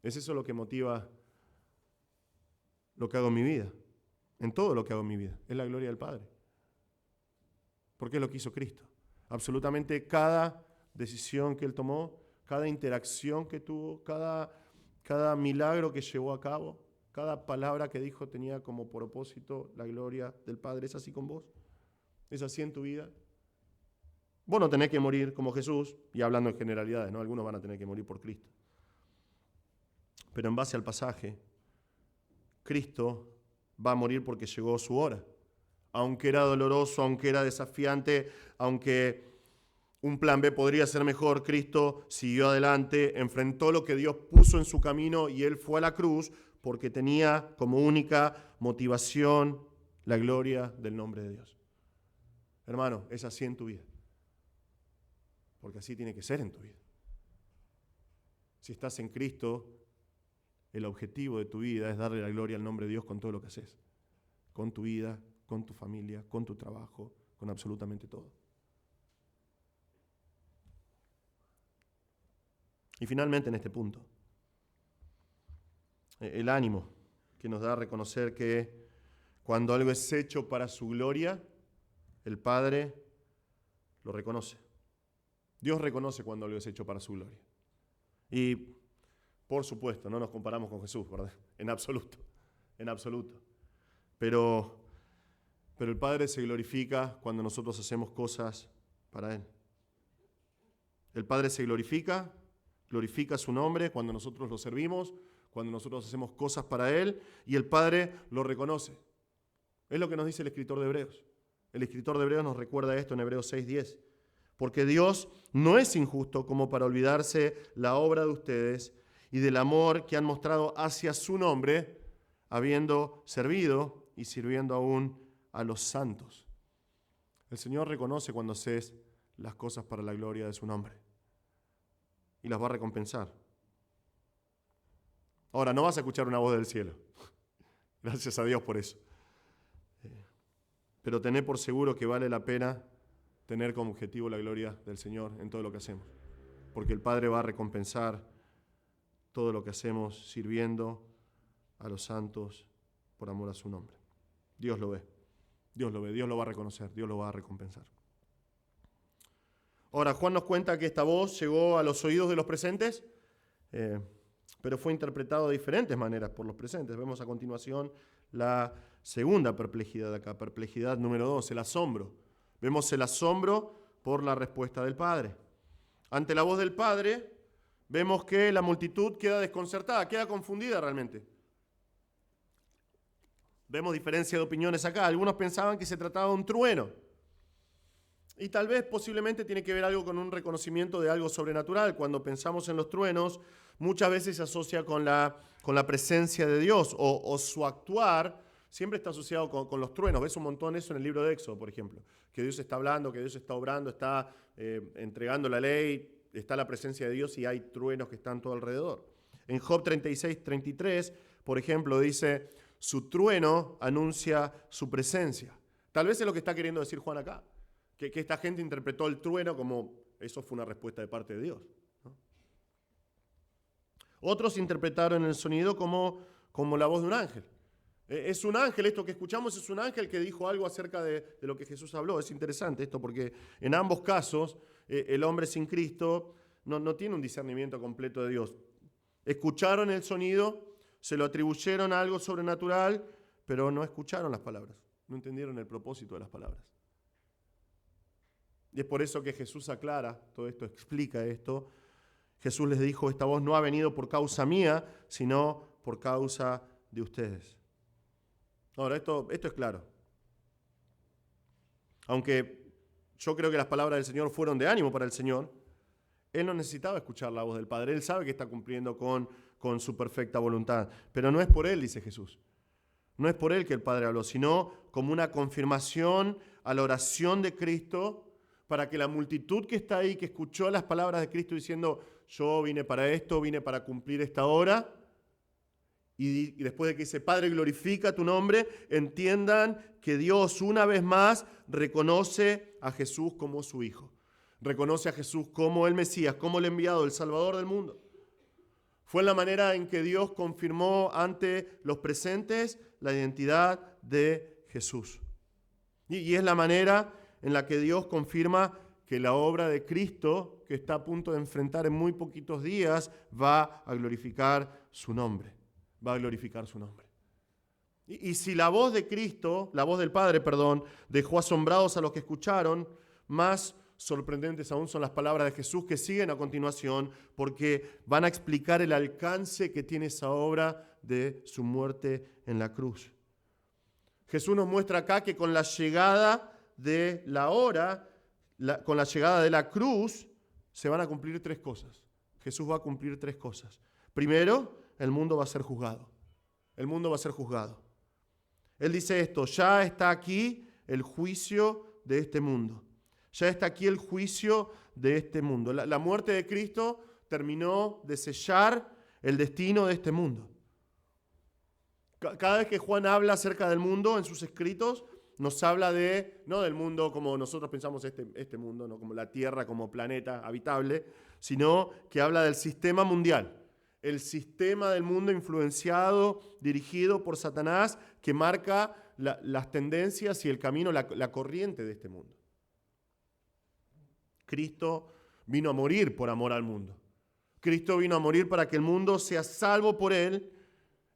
¿Es eso lo que motiva lo que hago en mi vida? En todo lo que hago en mi vida. Es la gloria del Padre. Porque es lo que hizo Cristo. Absolutamente cada decisión que Él tomó, cada interacción que tuvo, cada milagro que llevó a cabo, cada palabra que dijo tenía como propósito la gloria del Padre. ¿Es así con vos? ¿Es así en tu vida? Vos no tenés que morir como Jesús, y hablando en generalidades, ¿no? Algunos van a tener que morir por Cristo. Pero en base al pasaje, Cristo va a morir porque llegó su hora. Aunque era doloroso, aunque era desafiante, aunque un plan B podría ser mejor, Cristo siguió adelante, enfrentó lo que Dios puso en su camino y Él fue a la cruz porque tenía como única motivación la gloria del nombre de Dios. Hermano, es así en tu vida. Porque así tiene que ser en tu vida. Si estás en Cristo, el objetivo de tu vida es darle la gloria al nombre de Dios con todo lo que haces. Con tu vida, con tu familia, con tu trabajo, con absolutamente todo. Y finalmente en este punto, el ánimo que nos da a reconocer que cuando algo es hecho para su gloria, el Padre lo reconoce. Dios reconoce cuando algo es hecho para su gloria. Y por supuesto, no nos comparamos con Jesús, ¿verdad? En absoluto, en absoluto. Pero el Padre se glorifica cuando nosotros hacemos cosas para Él. El Padre se glorifica su nombre cuando nosotros lo servimos, cuando nosotros hacemos cosas para Él, y el Padre lo reconoce. Es lo que nos dice el escritor de Hebreos. El escritor de Hebreos nos recuerda esto en Hebreos 6:10. Porque Dios no es injusto como para olvidarse la obra de ustedes y del amor que han mostrado hacia su nombre, habiendo servido y sirviendo aún a los santos. El Señor reconoce cuando haces las cosas para la gloria de su nombre y las va a recompensar. Ahora, no vas a escuchar una voz del cielo. Gracias a Dios por eso. pero tené por seguro que vale la pena tener como objetivo la gloria del Señor en todo lo que hacemos, porque el Padre va a recompensar todo lo que hacemos sirviendo a los santos por amor a su nombre. Dios lo ve, Dios lo ve, Dios lo va a reconocer, Dios lo va a recompensar. Ahora, Juan nos cuenta que esta voz llegó a los oídos de los presentes, pero fue interpretado de diferentes maneras por los presentes. Vemos a continuación la segunda perplejidad acá, perplejidad número 2, el asombro. Vemos el asombro por la respuesta del Padre. Ante la voz del Padre, vemos que la multitud queda desconcertada, queda confundida realmente. Vemos diferencia de opiniones acá. Algunos pensaban que se trataba de un trueno. Y tal vez posiblemente tiene que ver algo con un reconocimiento de algo sobrenatural. Cuando pensamos en los truenos, muchas veces se asocia con la presencia de Dios o su actuar siempre está asociado con los truenos. Ves un montón eso en el libro de Éxodo, por ejemplo. Que Dios está hablando, que Dios está obrando, está entregando la ley, está la presencia de Dios y hay truenos que están todo alrededor. En Job 36:33, por ejemplo, dice, su trueno anuncia su presencia. Tal vez es lo que está queriendo decir Juan acá. Que esta gente interpretó el trueno como eso fue una respuesta de parte de Dios, ¿no? Otros interpretaron el sonido como la voz de un ángel. Es un ángel, esto que escuchamos es un ángel que dijo algo acerca de lo que Jesús habló. Es interesante esto porque en ambos casos el hombre sin Cristo no tiene un discernimiento completo de Dios. Escucharon el sonido, se lo atribuyeron a algo sobrenatural, pero no escucharon las palabras, no entendieron el propósito de las palabras. Y es por eso que Jesús aclara todo esto, explica esto. Jesús les dijo, esta voz no ha venido por causa mía, sino por causa de ustedes. Ahora, esto es claro. Aunque yo creo que las palabras del Señor fueron de ánimo para el Señor, Él no necesitaba escuchar la voz del Padre. Él sabe que está cumpliendo con su perfecta voluntad. Pero no es por Él, dice Jesús. No es por Él que el Padre habló, sino como una confirmación a la oración de Cristo, para que la multitud que está ahí, que escuchó las palabras de Cristo diciendo, yo vine para esto, vine para cumplir esta hora, y después de que dice, Padre, glorifica tu nombre, entiendan que Dios una vez más reconoce a Jesús como su Hijo. Reconoce a Jesús como el Mesías, como el enviado, el Salvador del mundo. Fue la manera en que Dios confirmó ante los presentes la identidad de Jesús. Y es la manera en la que Dios confirma que la obra de Cristo, que está a punto de enfrentar en muy poquitos días, va a glorificar su nombre. Va a glorificar su nombre. Y si la voz de Cristo, la voz del Padre, dejó asombrados a los que escucharon, más sorprendentes aún son las palabras de Jesús que siguen a continuación, porque van a explicar el alcance que tiene esa obra de su muerte en la cruz. Jesús nos muestra acá que con la llegada de la hora, con la llegada de la cruz, se van a cumplir tres cosas. Jesús va a cumplir tres cosas. Primero, el mundo va a ser juzgado. El mundo va a ser juzgado. Él dice esto, ya está aquí el juicio de este mundo. Ya está aquí el juicio de este mundo. La muerte de Cristo terminó de sellar el destino de este mundo. Cada vez que Juan habla acerca del mundo en sus escritos, nos habla no del mundo como nosotros pensamos este mundo, no como la Tierra como planeta habitable, sino que habla del sistema mundial. El sistema del mundo influenciado, dirigido por Satanás, que marca las tendencias y el camino, la corriente de este mundo. Cristo vino a morir por amor al mundo. Cristo vino a morir para que el mundo sea salvo por Él.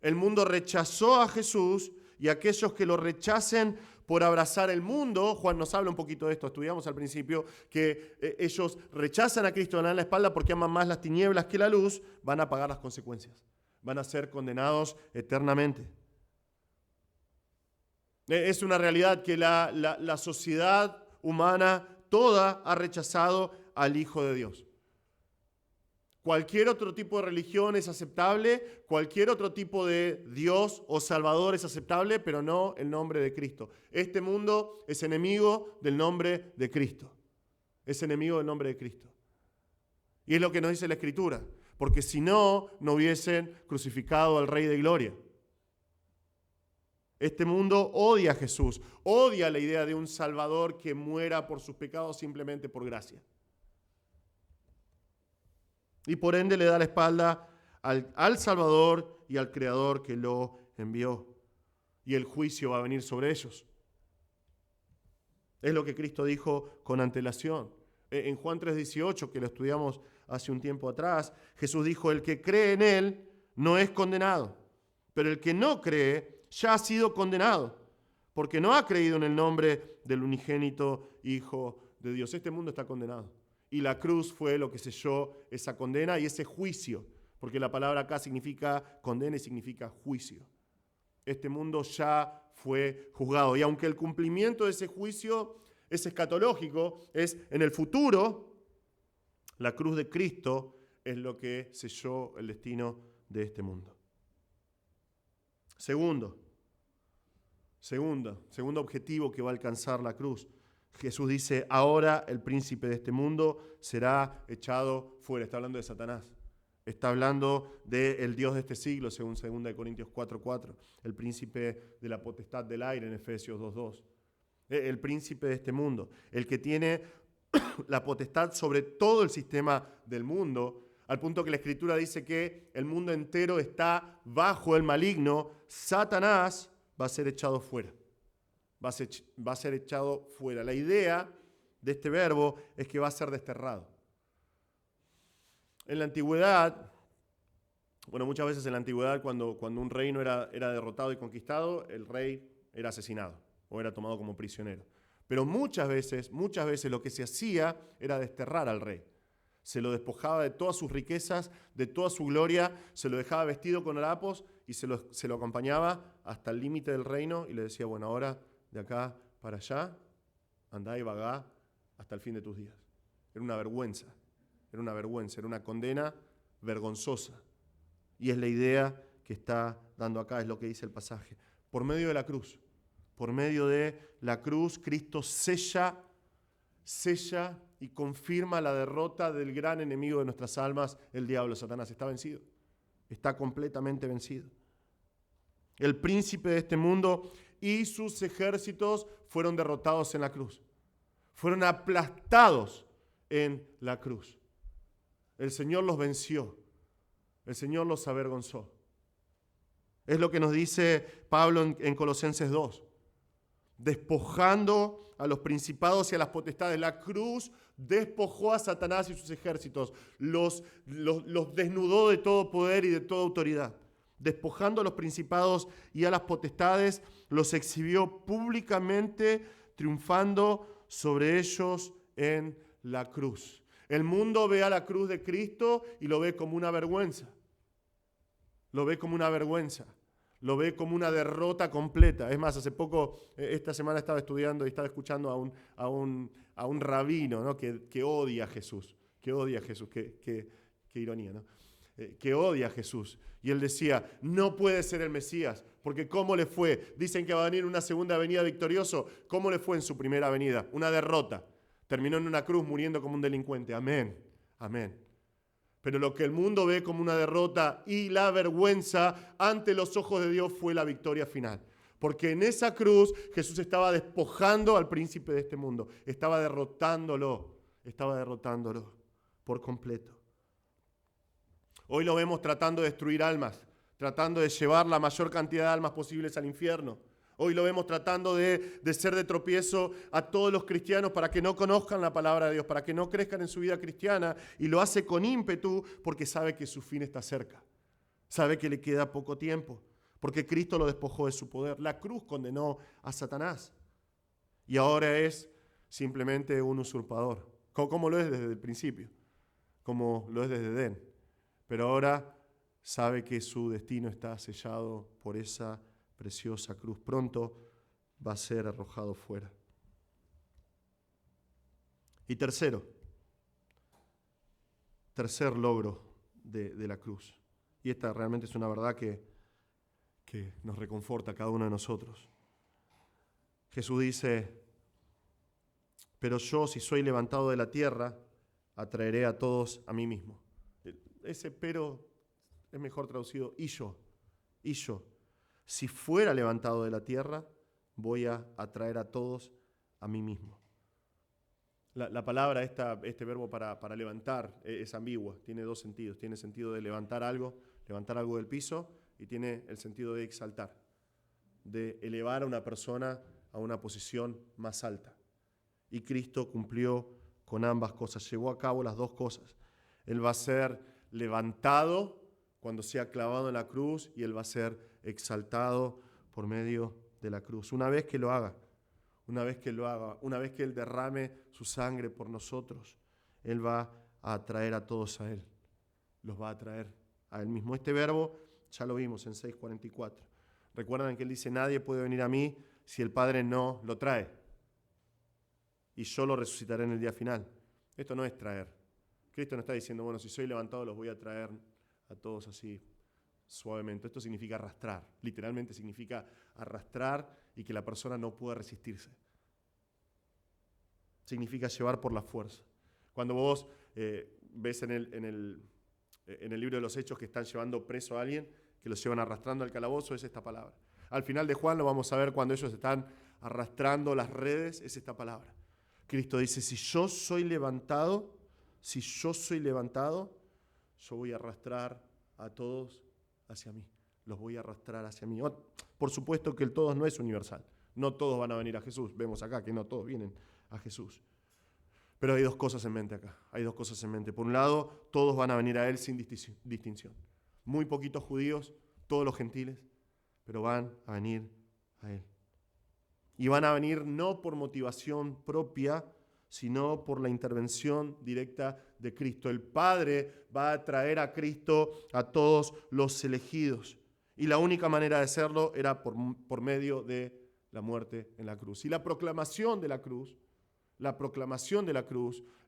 El mundo rechazó a Jesús y aquellos que lo rechacen por abrazar el mundo, Juan nos habla un poquito de esto, estudiamos al principio, que ellos rechazan a Cristo, le dan la espalda porque aman más las tinieblas que la luz, van a pagar las consecuencias, van a ser condenados eternamente. Es una realidad que la sociedad humana toda ha rechazado al Hijo de Dios. Cualquier otro tipo de religión es aceptable, cualquier otro tipo de Dios o Salvador es aceptable, pero no el nombre de Cristo. Este mundo es enemigo del nombre de Cristo. Es enemigo del nombre de Cristo. Y es lo que nos dice la Escritura, porque si no, no hubiesen crucificado al Rey de Gloria. Este mundo odia a Jesús, odia la idea de un Salvador que muera por sus pecados simplemente por gracia. Y por ende le da la espalda al Salvador y al Creador que lo envió. Y el juicio va a venir sobre ellos. Es lo que Cristo dijo con antelación. En Juan 3:18, que lo estudiamos hace un tiempo atrás, Jesús dijo, el que cree en Él no es condenado, pero el que no cree ya ha sido condenado, porque no ha creído en el nombre del unigénito Hijo de Dios. Este mundo está condenado. Y la cruz fue lo que selló esa condena y ese juicio, porque la palabra acá significa condena y significa juicio. Este mundo ya fue juzgado. Y aunque el cumplimiento de ese juicio es escatológico, es en el futuro, la cruz de Cristo es lo que selló el destino de este mundo. Segundo objetivo que va a alcanzar la cruz. Jesús dice, ahora el príncipe de este mundo será echado fuera. Está hablando de Satanás. Está hablando del Dios de este siglo, según 2 Corintios 4:4. El príncipe de la potestad del aire en Efesios 2:2. El príncipe de este mundo. El que tiene la potestad sobre todo el sistema del mundo, al punto que la Escritura dice que el mundo entero está bajo el maligno. Satanás va a ser echado fuera. Va a ser echado fuera. La idea de este verbo es que va a ser desterrado. En la antigüedad, muchas veces en la antigüedad cuando un reino era derrotado y conquistado, el rey era asesinado o era tomado como prisionero. Pero muchas veces lo que se hacía era desterrar al rey. Se lo despojaba de todas sus riquezas, de toda su gloria, se lo dejaba vestido con harapos y se lo acompañaba hasta el límite del reino y le decía, bueno, ahora de acá para allá, andá y vagá hasta el fin de tus días. Era una vergüenza, era una condena vergonzosa. Y es la idea que está dando acá, es lo que dice el pasaje. Por medio de la cruz, Cristo sella y confirma la derrota del gran enemigo de nuestras almas, el diablo. Satanás está vencido, está completamente vencido. El príncipe de este mundo y sus ejércitos fueron derrotados en la cruz. Fueron aplastados en la cruz. El Señor los venció. El Señor los avergonzó. Es lo que nos dice Pablo en Colosenses 2. Despojando a los principados y a las potestades. La cruz despojó a Satanás y sus ejércitos. Los desnudó de todo poder y de toda autoridad. Despojando a los principados y a las potestades, los exhibió públicamente, triunfando sobre ellos en la cruz. El mundo ve a la cruz de Cristo y lo ve como una vergüenza. Lo ve como una vergüenza. Lo ve como una derrota completa. Es más, hace poco, esta semana estaba estudiando y estaba escuchando a un rabino, ¿no? que odia a Jesús. Qué ironía, ¿no? Que odia a Jesús. Y él decía, no puede ser el Mesías, porque ¿cómo le fue? Dicen que va a venir una segunda venida victorioso. ¿Cómo le fue en su primera venida? Una derrota. Terminó en una cruz muriendo como un delincuente. Amén. Pero lo que el mundo ve como una derrota y la vergüenza ante los ojos de Dios fue la victoria final. Porque en esa cruz Jesús estaba despojando al príncipe de este mundo. Estaba derrotándolo por completo. Hoy lo vemos tratando de destruir almas, tratando de llevar la mayor cantidad de almas posibles al infierno. Hoy lo vemos tratando de ser de tropiezo a todos los cristianos para que no conozcan la palabra de Dios, para que no crezcan en su vida cristiana, y lo hace con ímpetu porque sabe que su fin está cerca, sabe que le queda poco tiempo, porque Cristo lo despojó de su poder. La cruz condenó a Satanás y ahora es simplemente un usurpador, como lo es desde el principio, como lo es desde Edén. Pero ahora sabe que su destino está sellado por esa preciosa cruz. Pronto va a ser arrojado fuera. Y tercer logro de la cruz. Y esta realmente es una verdad que nos reconforta a cada uno de nosotros. Jesús dice, pero yo, si soy levantado de la tierra, atraeré a todos a mí mismo. Ese pero es mejor traducido, y yo. si fuera levantado de la tierra, voy a atraer a todos a mí mismo. La palabra, este verbo para levantar, es ambigua, tiene dos sentidos. Tiene sentido de levantar algo del piso, y tiene el sentido de exaltar, de elevar a una persona a una posición más alta. Y Cristo cumplió con ambas cosas, llevó a cabo las dos cosas. Él va a ser levantado cuando sea clavado en la cruz, y Él va a ser exaltado por medio de la cruz. Una vez que lo haga, una vez que Él derrame su sangre por nosotros, Él va a atraer a todos a Él. Los va a atraer a Él mismo. Este verbo ya lo vimos en 6:44. Recuerdan que Él dice, nadie puede venir a mí si el Padre no lo trae, y yo lo resucitaré en el día final. Esto no es traer. Cristo no está diciendo, bueno, si soy levantado los voy a traer a todos así suavemente. Esto significa arrastrar. Literalmente significa arrastrar y que la persona no pueda resistirse. Significa llevar por la fuerza. Cuando vos ves en el libro de los Hechos que están llevando preso a alguien, que lo llevan arrastrando al calabozo, es esta palabra. Al final de Juan lo vamos a ver cuando ellos están arrastrando las redes, es esta palabra. Cristo dice, si yo soy levantado, yo voy a arrastrar a todos hacia mí. Los voy a arrastrar hacia mí. Por supuesto que el todos no es universal. No todos van a venir a Jesús. Vemos acá que no todos vienen a Jesús. Pero hay dos cosas en mente acá. Hay dos cosas en mente. Por un lado, todos van a venir a Él sin distinción. Muy poquitos judíos, todos los gentiles, pero van a venir a Él. Y van a venir no por motivación propia, sino por la intervención directa de Cristo. El Padre va a traer a Cristo a todos los elegidos. Y la única manera de hacerlo era por medio de la muerte en la cruz. Y la proclamación de la cruz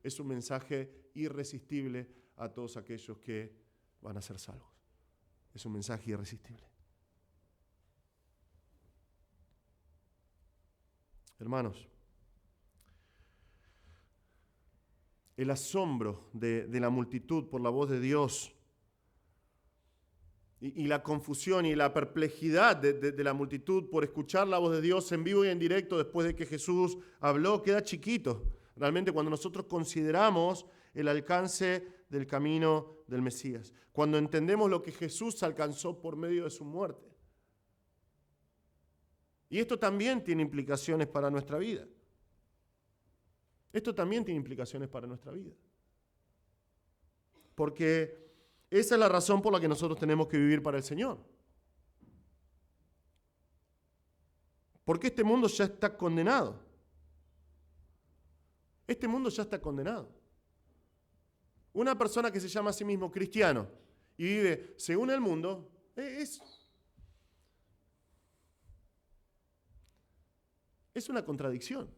es un mensaje irresistible a todos aquellos que van a ser salvos. Es un mensaje irresistible. Hermanos, el asombro de la multitud por la voz de Dios y la confusión y la perplejidad de la multitud por escuchar la voz de Dios en vivo y en directo después de que Jesús habló queda chiquito. Realmente cuando nosotros consideramos el alcance del camino del Mesías, cuando entendemos lo que Jesús alcanzó por medio de su muerte. Y esto también tiene implicaciones para nuestra vida. Porque esa es la razón por la que nosotros tenemos que vivir para el Señor. Porque este mundo ya está condenado. Una persona que se llama a sí mismo cristiano y vive según el mundo es una contradicción.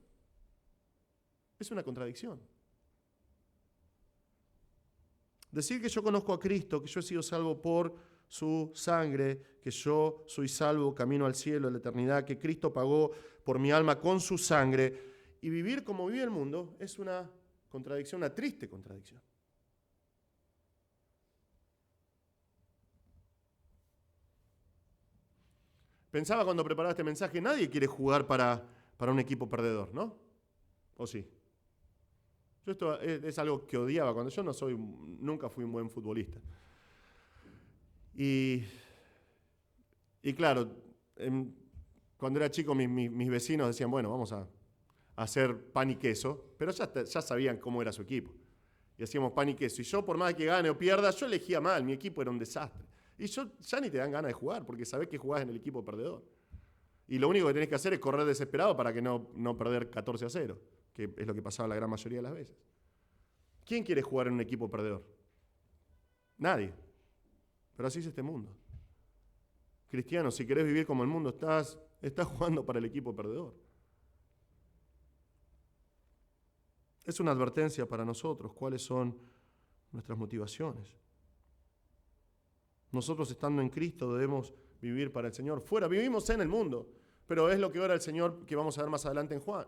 Decir que yo conozco a Cristo, que yo he sido salvo por su sangre, que yo soy salvo, camino al cielo, a la eternidad, que Cristo pagó por mi alma con su sangre, y vivir como vive el mundo es una contradicción, una triste contradicción. Pensaba cuando preparaba este mensaje, nadie quiere jugar para un equipo perdedor, ¿no? ¿O sí? Yo esto es algo que odiaba cuando yo nunca fui un buen futbolista. Y claro, cuando era chico mis vecinos decían, bueno, vamos a hacer pan y queso, pero ya sabían cómo era su equipo. Y hacíamos pan y queso. Y yo, por más que gane o pierda, yo elegía mal, mi equipo era un desastre. Y ya ni te dan ganas de jugar, porque sabés que jugás en el equipo perdedor. Y lo único que tenés que hacer es correr desesperado para que no perder 14-0, que es lo que pasaba la gran mayoría de las veces. ¿Quién quiere jugar en un equipo perdedor? Nadie. Pero así es este mundo. Cristiano, si querés vivir como el mundo, estás jugando para el equipo perdedor. Es una advertencia para nosotros cuáles son nuestras motivaciones. Nosotros, estando en Cristo, debemos vivir para el Señor. Fuera, vivimos en el mundo, pero es lo que ora el Señor, que vamos a ver más adelante en Juan.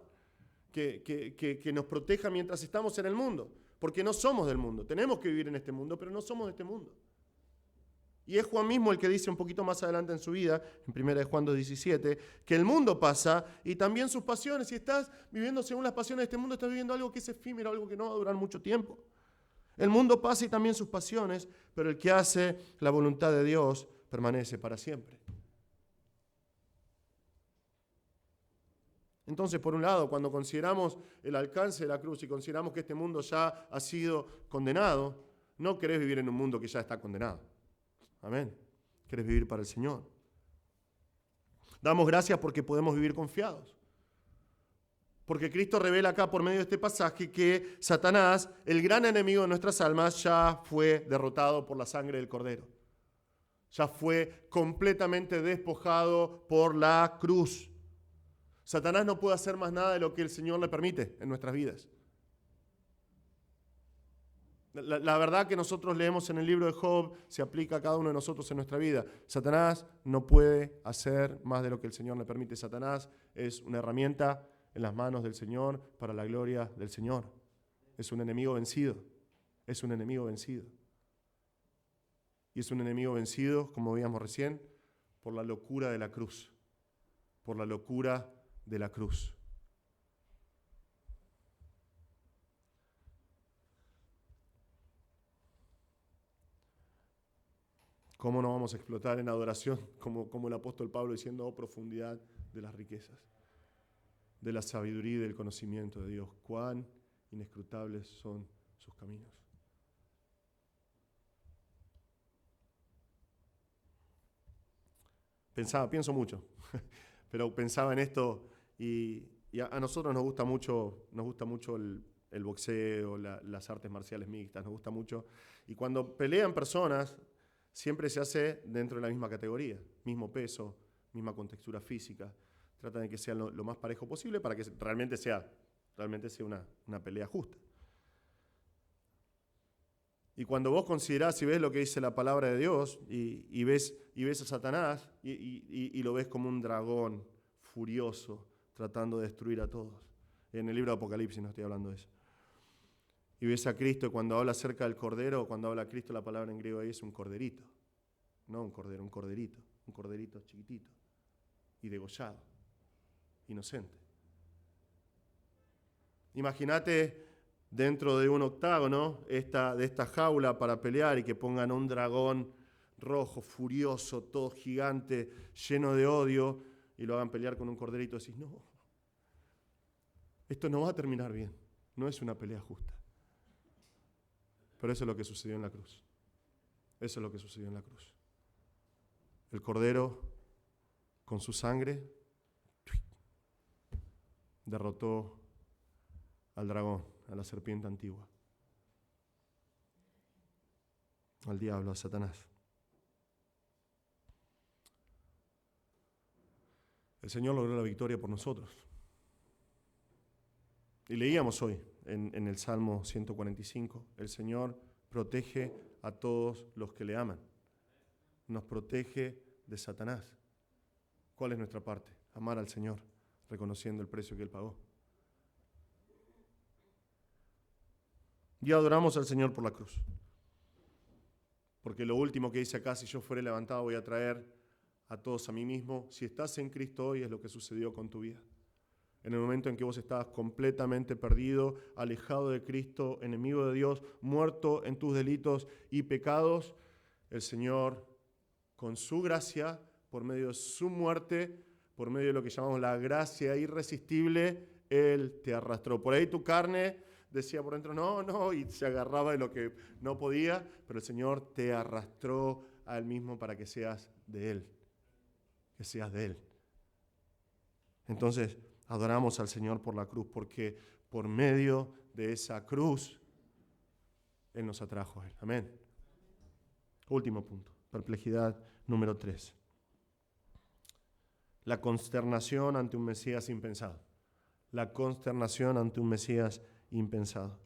Que nos proteja mientras estamos en el mundo, porque no somos del mundo. Tenemos que vivir en este mundo, pero no somos de este mundo. Y es Juan mismo el que dice un poquito más adelante en su vida, en 1 Juan 2:17, que el mundo pasa y también sus pasiones. Si estás viviendo según las pasiones de este mundo, estás viviendo algo que es efímero, algo que no va a durar mucho tiempo. El mundo pasa y también sus pasiones, pero el que hace la voluntad de Dios permanece para siempre. Entonces, por un lado, cuando consideramos el alcance de la cruz y consideramos que este mundo ya ha sido condenado, no querés vivir en un mundo que ya está condenado. Amén. Querés vivir para el Señor. Damos gracias porque podemos vivir confiados. Porque Cristo revela acá por medio de este pasaje que Satanás, el gran enemigo de nuestras almas, ya fue derrotado por la sangre del Cordero. Ya fue completamente despojado por la cruz. Satanás no puede hacer más nada de lo que el Señor le permite en nuestras vidas. La verdad que nosotros leemos en el libro de Job se aplica a cada uno de nosotros en nuestra vida. Satanás no puede hacer más de lo que el Señor le permite. Satanás es una herramienta en las manos del Señor para la gloria del Señor. Es un enemigo vencido. Es un enemigo vencido. Y es un enemigo vencido, como veíamos recién, por la locura de la cruz. Por la locura de la cruz. ¿Cómo no vamos a explotar en adoración como el apóstol Pablo diciendo, oh profundidad de las riquezas, de la sabiduría y del conocimiento de Dios? Cuán inescrutables son sus caminos. Pienso mucho, pero pensaba en esto y a nosotros nos gusta mucho el boxeo, las artes marciales mixtas, nos gusta mucho. Y cuando pelean personas, siempre se hace dentro de la misma categoría, mismo peso, misma contextura física. Tratan de que sea lo más parejo posible para que realmente sea una pelea justa. Y cuando vos considerás y ves lo que dice la palabra de Dios y ves a Satanás y lo ves como un dragón furioso tratando de destruir a todos. En el libro de Apocalipsis no estoy hablando de eso. Y ves a Cristo y cuando habla acerca del cordero, cuando habla Cristo, la palabra en griego ahí es un corderito. No un cordero, un corderito chiquitito y degollado, inocente. Imagínate dentro de un octágono de esta jaula para pelear y que pongan a un dragón rojo, furioso, todo gigante, lleno de odio y lo hagan pelear con un corderito y decís, no, esto no va a terminar bien, no es una pelea justa. Pero eso es lo que sucedió en la cruz. Eso es lo que sucedió en la cruz. El cordero, con su sangre, derrotó al dragón, a la serpiente antigua, al diablo, a Satanás. El Señor logró la victoria por nosotros. Y leíamos hoy en el Salmo 145, el Señor protege a todos los que le aman. Nos protege de Satanás. ¿Cuál es nuestra parte? Amar al Señor, reconociendo el precio que Él pagó. Y adoramos al Señor por la cruz. Porque lo último que dice acá, si yo fuere levantado voy a traer a todos a mí mismo. Si estás en Cristo hoy es lo que sucedió con tu vida. En el momento en que vos estabas completamente perdido, alejado de Cristo, enemigo de Dios, muerto en tus delitos y pecados, el Señor, con su gracia, por medio de su muerte, por medio de lo que llamamos la gracia irresistible, Él te arrastró. Por ahí tu carne decía por dentro, no, y se agarraba de lo que no podía, pero el Señor te arrastró a Él mismo para que seas de Él, que seas de Él. Entonces, adoramos al Señor por la cruz, porque por medio de esa cruz, Él nos atrajo a Él. Amén. Último punto, perplejidad número 3. La consternación ante un Mesías impensado. La consternación ante un Mesías impensado.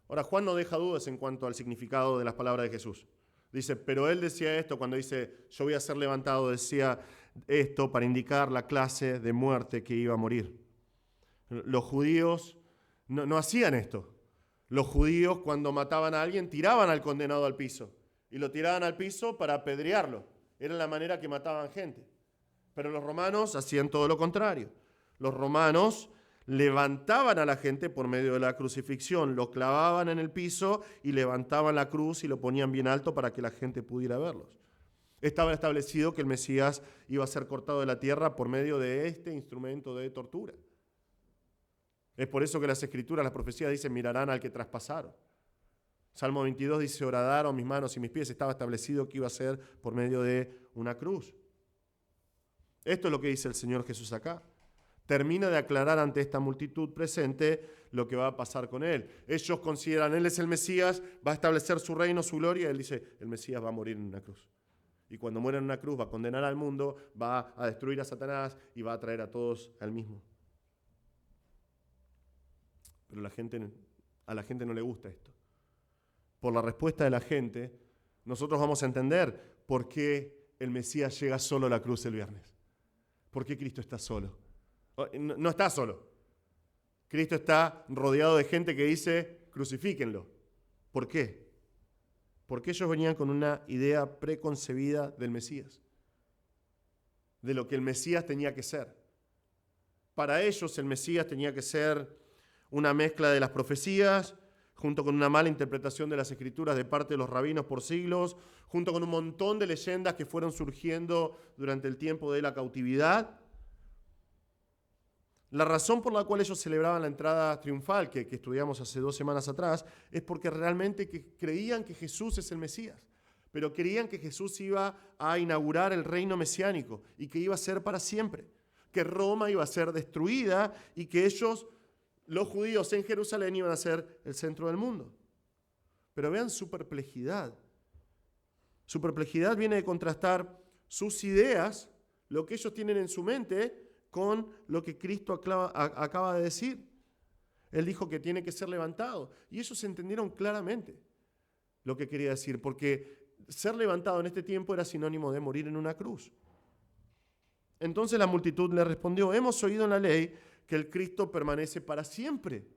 Ahora, Juan no deja dudas en cuanto al significado de las palabras de Jesús. Dice, pero él decía esto cuando dice, yo voy a ser levantado, decía esto para indicar la clase de muerte que iba a morir. Los judíos no hacían esto. Los judíos cuando mataban a alguien tiraban al condenado al piso. y lo tiraban al piso para apedrearlo. Era la manera que mataban gente. Pero los romanos hacían todo lo contrario. Los romanos levantaban a la gente por medio de la crucifixión, lo clavaban en el piso y levantaban la cruz y lo ponían bien alto para que la gente pudiera verlos. Estaba establecido que el Mesías iba a ser cortado de la tierra por medio de este instrumento de tortura. Es por eso que las Escrituras, las profecías dicen, mirarán al que traspasaron. Salmo 22 dice, horadaron mis manos y mis pies. Estaba establecido que iba a ser por medio de una cruz. Esto es lo que dice el Señor Jesús acá. Termina de aclarar ante esta multitud presente lo que va a pasar con Él. Ellos consideran, Él es el Mesías, va a establecer su reino, su gloria. Él dice, el Mesías va a morir en una cruz. Y cuando muera en una cruz va a condenar al mundo, va a destruir a Satanás y va a traer a todos al mismo. Pero a la gente no le gusta esto. Por la respuesta de la gente, nosotros vamos a entender por qué el Mesías llega solo a la cruz el viernes. ¿Por qué Cristo está solo? No está solo. Cristo está rodeado de gente que dice, crucifíquenlo. ¿Por qué? Porque ellos venían con una idea preconcebida del Mesías, de lo que el Mesías tenía que ser. Para ellos el Mesías tenía que ser una mezcla de las profecías, junto con una mala interpretación de las Escrituras de parte de los rabinos por siglos, junto con un montón de leyendas que fueron surgiendo durante el tiempo de la cautividad. La razón por la cual ellos celebraban la entrada triunfal, que estudiamos hace 2 semanas atrás, es porque realmente creían que Jesús es el Mesías, pero creían que Jesús iba a inaugurar el reino mesiánico y que iba a ser para siempre, que Roma iba a ser destruida y que ellos, los judíos en Jerusalén, iban a ser el centro del mundo. Pero vean su perplejidad. Su perplejidad viene de contrastar sus ideas, lo que ellos tienen en su mente, con lo que Cristo acaba de decir. Él dijo que tiene que ser levantado. Y ellos entendieron claramente lo que quería decir, porque ser levantado en este tiempo era sinónimo de morir en una cruz. Entonces la multitud le respondió, hemos oído en la ley que el Cristo permanece para siempre.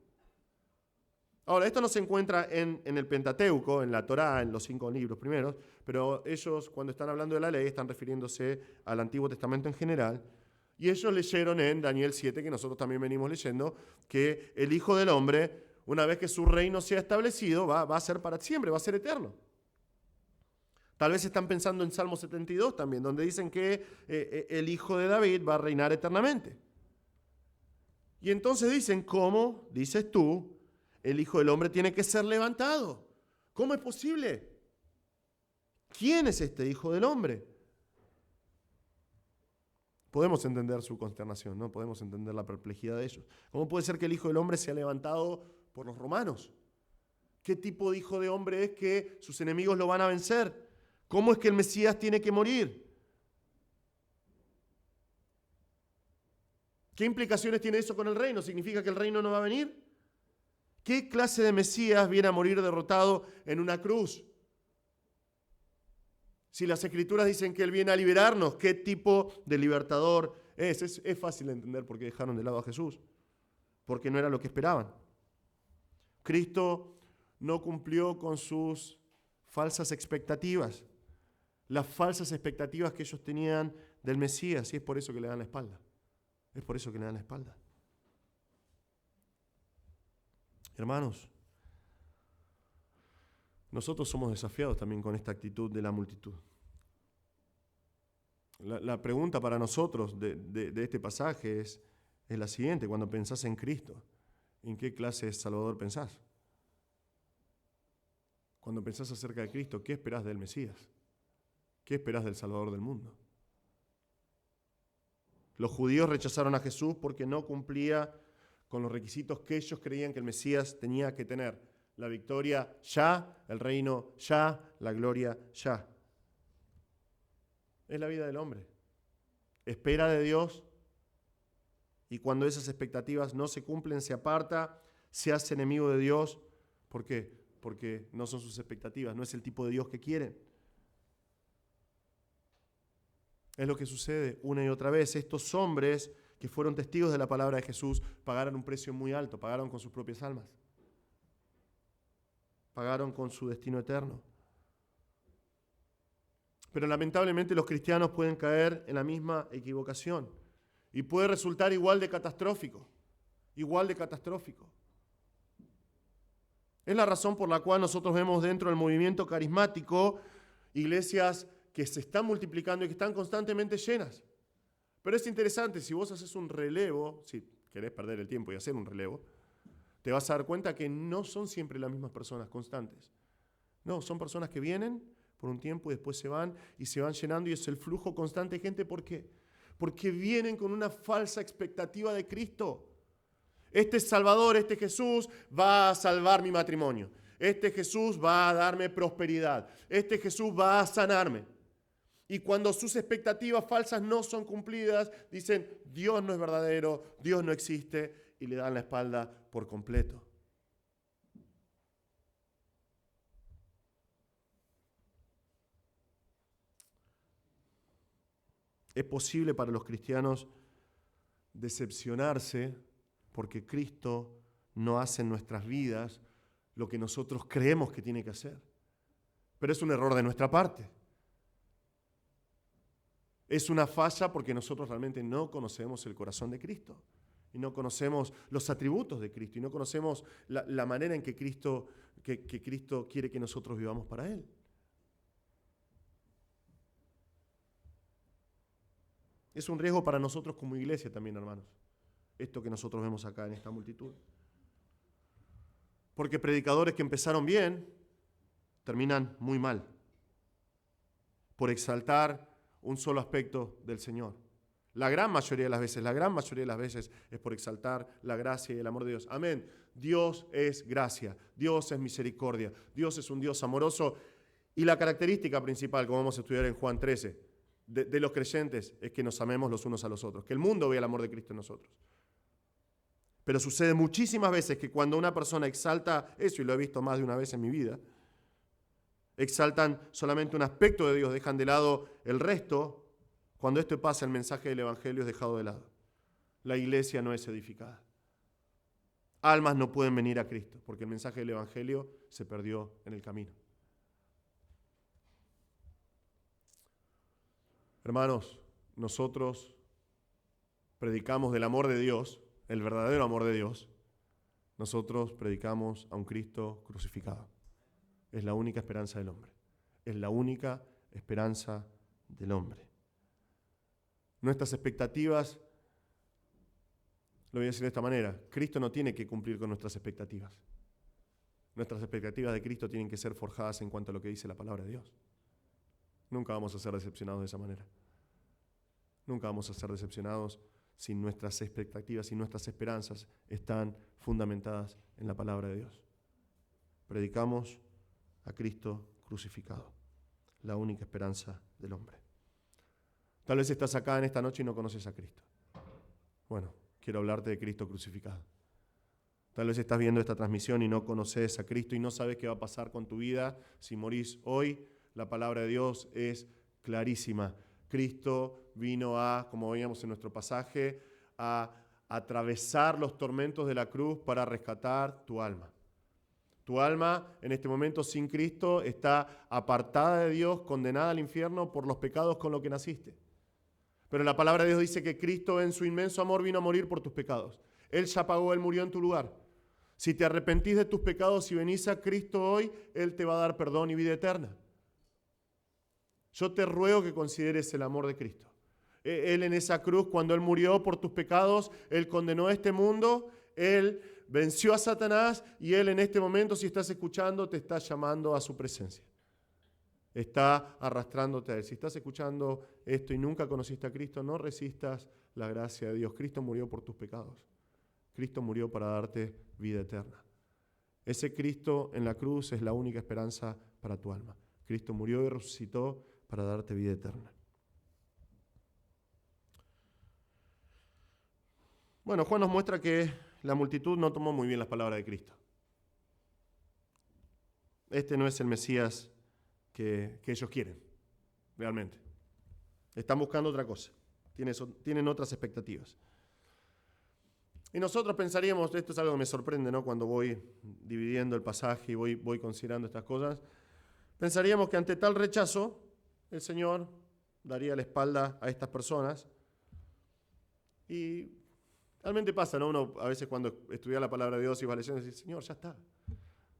Ahora, esto no se encuentra en el Pentateuco, en la Torá, en los 5 libros primeros, pero ellos cuando están hablando de la ley están refiriéndose al Antiguo Testamento en general. Y ellos leyeron en Daniel 7, que nosotros también venimos leyendo, que el Hijo del Hombre, una vez que su reino sea establecido, va a ser para siempre, va a ser eterno. Tal vez están pensando en Salmo 72 también, donde dicen que el Hijo de David va a reinar eternamente. Y entonces dicen, ¿cómo, dices tú, el Hijo del Hombre tiene que ser levantado? ¿Cómo es posible? ¿Quién es este Hijo del Hombre? Podemos entender su consternación, ¿no? Podemos entender la perplejidad de ellos. ¿Cómo puede ser que el Hijo del Hombre sea levantado por los romanos? ¿Qué tipo de Hijo de Hombre es que sus enemigos lo van a vencer? ¿Cómo es que el Mesías tiene que morir? ¿Qué implicaciones tiene eso con el reino? ¿Significa que el reino no va a venir? ¿Qué clase de Mesías viene a morir derrotado en una cruz? Si las Escrituras dicen que Él viene a liberarnos, ¿qué tipo de libertador es? Es fácil de entender por qué dejaron de lado a Jesús, porque no era lo que esperaban. Cristo no cumplió con sus falsas expectativas, las falsas expectativas que ellos tenían del Mesías, y es por eso que le dan la espalda. Es por eso que le dan la espalda. Hermanos, nosotros somos desafiados también con esta actitud de la multitud. La pregunta para nosotros de este pasaje es la siguiente. Cuando pensás en Cristo, ¿en qué clase de Salvador pensás? Cuando pensás acerca de Cristo, ¿qué esperás del Mesías? ¿Qué esperás del Salvador del mundo? Los judíos rechazaron a Jesús porque no cumplía con los requisitos que ellos creían que el Mesías tenía que tener. La victoria ya, el reino ya, la gloria ya. Es la vida del hombre. Espera de Dios y cuando esas expectativas no se cumplen, se aparta, se hace enemigo de Dios. ¿Por qué? Porque no son sus expectativas, no es el tipo de Dios que quieren. Es lo que sucede una y otra vez. Estos hombres que fueron testigos de la palabra de Jesús pagaron un precio muy alto, pagaron con sus propias almas. Pagaron con su destino eterno. Pero lamentablemente los cristianos pueden caer en la misma equivocación y puede resultar igual de catastrófico, igual de catastrófico. Es la razón por la cual nosotros vemos dentro del movimiento carismático iglesias que se están multiplicando y que están constantemente llenas. Pero es interesante, si vos haces un relevo, si querés perder el tiempo y hacer un relevo, te vas a dar cuenta que no son siempre las mismas personas constantes. No, son personas que vienen por un tiempo y después se van llenando y es el flujo constante de gente. ¿Por qué? Porque vienen con una falsa expectativa de Cristo. Este Salvador, este Jesús va a salvar mi matrimonio. Este Jesús va a darme prosperidad. Este Jesús va a sanarme. Y cuando sus expectativas falsas no son cumplidas, dicen, Dios no es verdadero, Dios no existe, y le dan la espalda por completo. Es posible para los cristianos decepcionarse porque Cristo no hace en nuestras vidas lo que nosotros creemos que tiene que hacer. Pero es un error de nuestra parte. Es una falla porque nosotros realmente no conocemos el corazón de Cristo y no conocemos los atributos de Cristo y no conocemos la manera en que Cristo quiere que nosotros vivamos para Él. Es un riesgo para nosotros como iglesia también, hermanos, esto que nosotros vemos acá en esta multitud. Porque predicadores que empezaron bien terminan muy mal por exaltar un solo aspecto del Señor. La gran mayoría de las veces es por exaltar la gracia y el amor de Dios. Amén. Dios es gracia, Dios es misericordia, Dios es un Dios amoroso. Y la característica principal, como vamos a estudiar en Juan 13, de los creyentes, es que nos amemos los unos a los otros, que el mundo vea el amor de Cristo en nosotros. Pero sucede muchísimas veces que cuando una persona exalta eso, y lo he visto más de una vez en mi vida, exaltan solamente un aspecto de Dios, dejan de lado el resto. Cuando esto pasa, el mensaje del Evangelio es dejado de lado. La iglesia no es edificada. Almas no pueden venir a Cristo porque el mensaje del Evangelio se perdió en el camino. Hermanos, nosotros predicamos del amor de Dios, el verdadero amor de Dios. Nosotros predicamos a un Cristo crucificado. Es la única esperanza del hombre. Es la única esperanza del hombre. Nuestras expectativas, lo voy a decir de esta manera, Cristo no tiene que cumplir con nuestras expectativas. Nuestras expectativas de Cristo tienen que ser forjadas en cuanto a lo que dice la palabra de Dios. Nunca vamos a ser decepcionados de esa manera. Nunca vamos a ser decepcionados si nuestras expectativas y nuestras esperanzas están fundamentadas en la palabra de Dios. Predicamos a Cristo crucificado, la única esperanza del hombre. Tal vez estás acá en esta noche y no conoces a Cristo. Bueno, quiero hablarte de Cristo crucificado. Tal vez estás viendo esta transmisión y no conoces a Cristo y no sabes qué va a pasar con tu vida si morís hoy. La palabra de Dios es clarísima. Cristo vino a, como veíamos en nuestro pasaje, a atravesar los tormentos de la cruz para rescatar tu alma. Tu alma en este momento sin Cristo está apartada de Dios, condenada al infierno por los pecados con los que naciste. Pero la palabra de Dios dice que Cristo en su inmenso amor vino a morir por tus pecados. Él ya pagó, Él murió en tu lugar. Si te arrepentís de tus pecados y venís a Cristo hoy, Él te va a dar perdón y vida eterna. Yo te ruego que consideres el amor de Cristo. Él en esa cruz, cuando Él murió por tus pecados, Él condenó a este mundo, Él venció a Satanás y Él en este momento, si estás escuchando, te está llamando a su presencia. Está arrastrándote a Él. Si estás escuchando esto y nunca conociste a Cristo, no resistas la gracia de Dios. Cristo murió por tus pecados. Cristo murió para darte vida eterna. Ese Cristo en la cruz es la única esperanza para tu alma. Cristo murió y resucitó para darte vida eterna. Bueno, Juan nos muestra que la multitud no tomó muy bien las palabras de Cristo. Este no es el Mesías que ellos quieren, realmente. Están buscando otra cosa. Tienen otras expectativas. Y nosotros pensaríamos, esto es algo que me sorprende, ¿no? Cuando voy dividiendo el pasaje y voy considerando estas cosas, pensaríamos que ante tal rechazo, el Señor daría la espalda a estas personas. Y realmente pasa, ¿no? Uno a veces cuando estudia la palabra de Dios y va leyendo, dice, Señor, ya está,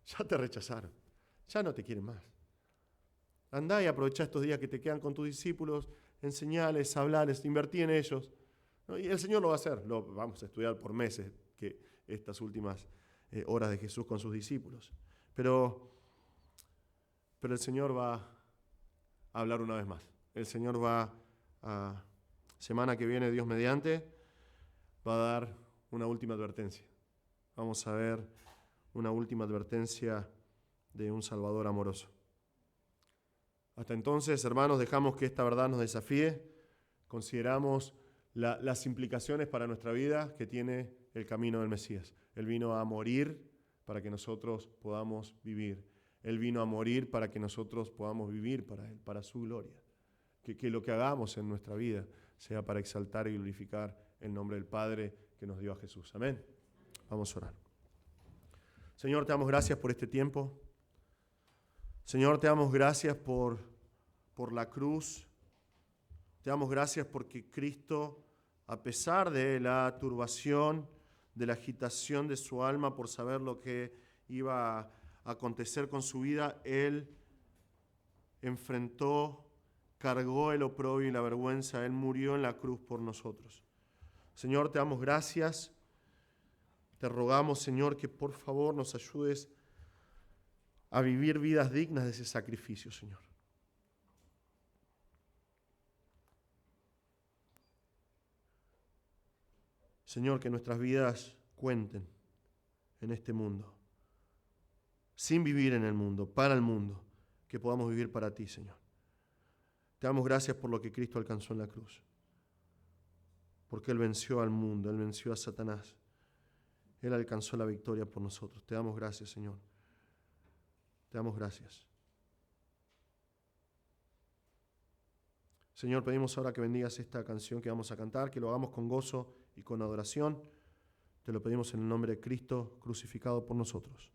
ya te rechazaron, ya no te quieren más. Andá y aprovecha estos días que te quedan con tus discípulos, enseñales, hablarles, invertí en ellos. ¿No? Y el Señor lo va a hacer, lo vamos a estudiar por meses, que estas últimas horas de Jesús con sus discípulos. Pero el Señor va a hablar una vez más. El Señor va a, semana que viene, Dios mediante, va a dar una última advertencia. Vamos a ver una última advertencia de un Salvador amoroso. Hasta entonces, hermanos, dejamos que esta verdad nos desafíe. Consideramos las implicaciones para nuestra vida que tiene el camino del Mesías. Él vino a morir para que nosotros podamos vivir. Él vino a morir para que nosotros podamos vivir para Él, para su gloria. Que lo que hagamos en nuestra vida sea para exaltar y glorificar el nombre del Padre que nos dio a Jesús. Amén. Vamos a orar. Señor, te damos gracias por este tiempo. Señor, te damos gracias por la cruz. Te damos gracias porque Cristo, a pesar de la turbación, de la agitación de su alma por saber lo que iba a acontecer con su vida, Él enfrentó, cargó el oprobio y la vergüenza. Él murió en la cruz por nosotros. Señor, te damos gracias. Te rogamos, Señor, que por favor nos ayudes a vivir vidas dignas de ese sacrificio, Señor. Señor, que nuestras vidas cuenten en este mundo, sin vivir en el mundo, para el mundo, que podamos vivir para ti, Señor. Te damos gracias por lo que Cristo alcanzó en la cruz, porque Él venció al mundo, Él venció a Satanás, Él alcanzó la victoria por nosotros. Te damos gracias, Señor. Te damos gracias. Señor, pedimos ahora que bendigas esta canción que vamos a cantar, que lo hagamos con gozo y con adoración. Te lo pedimos en el nombre de Cristo crucificado por nosotros.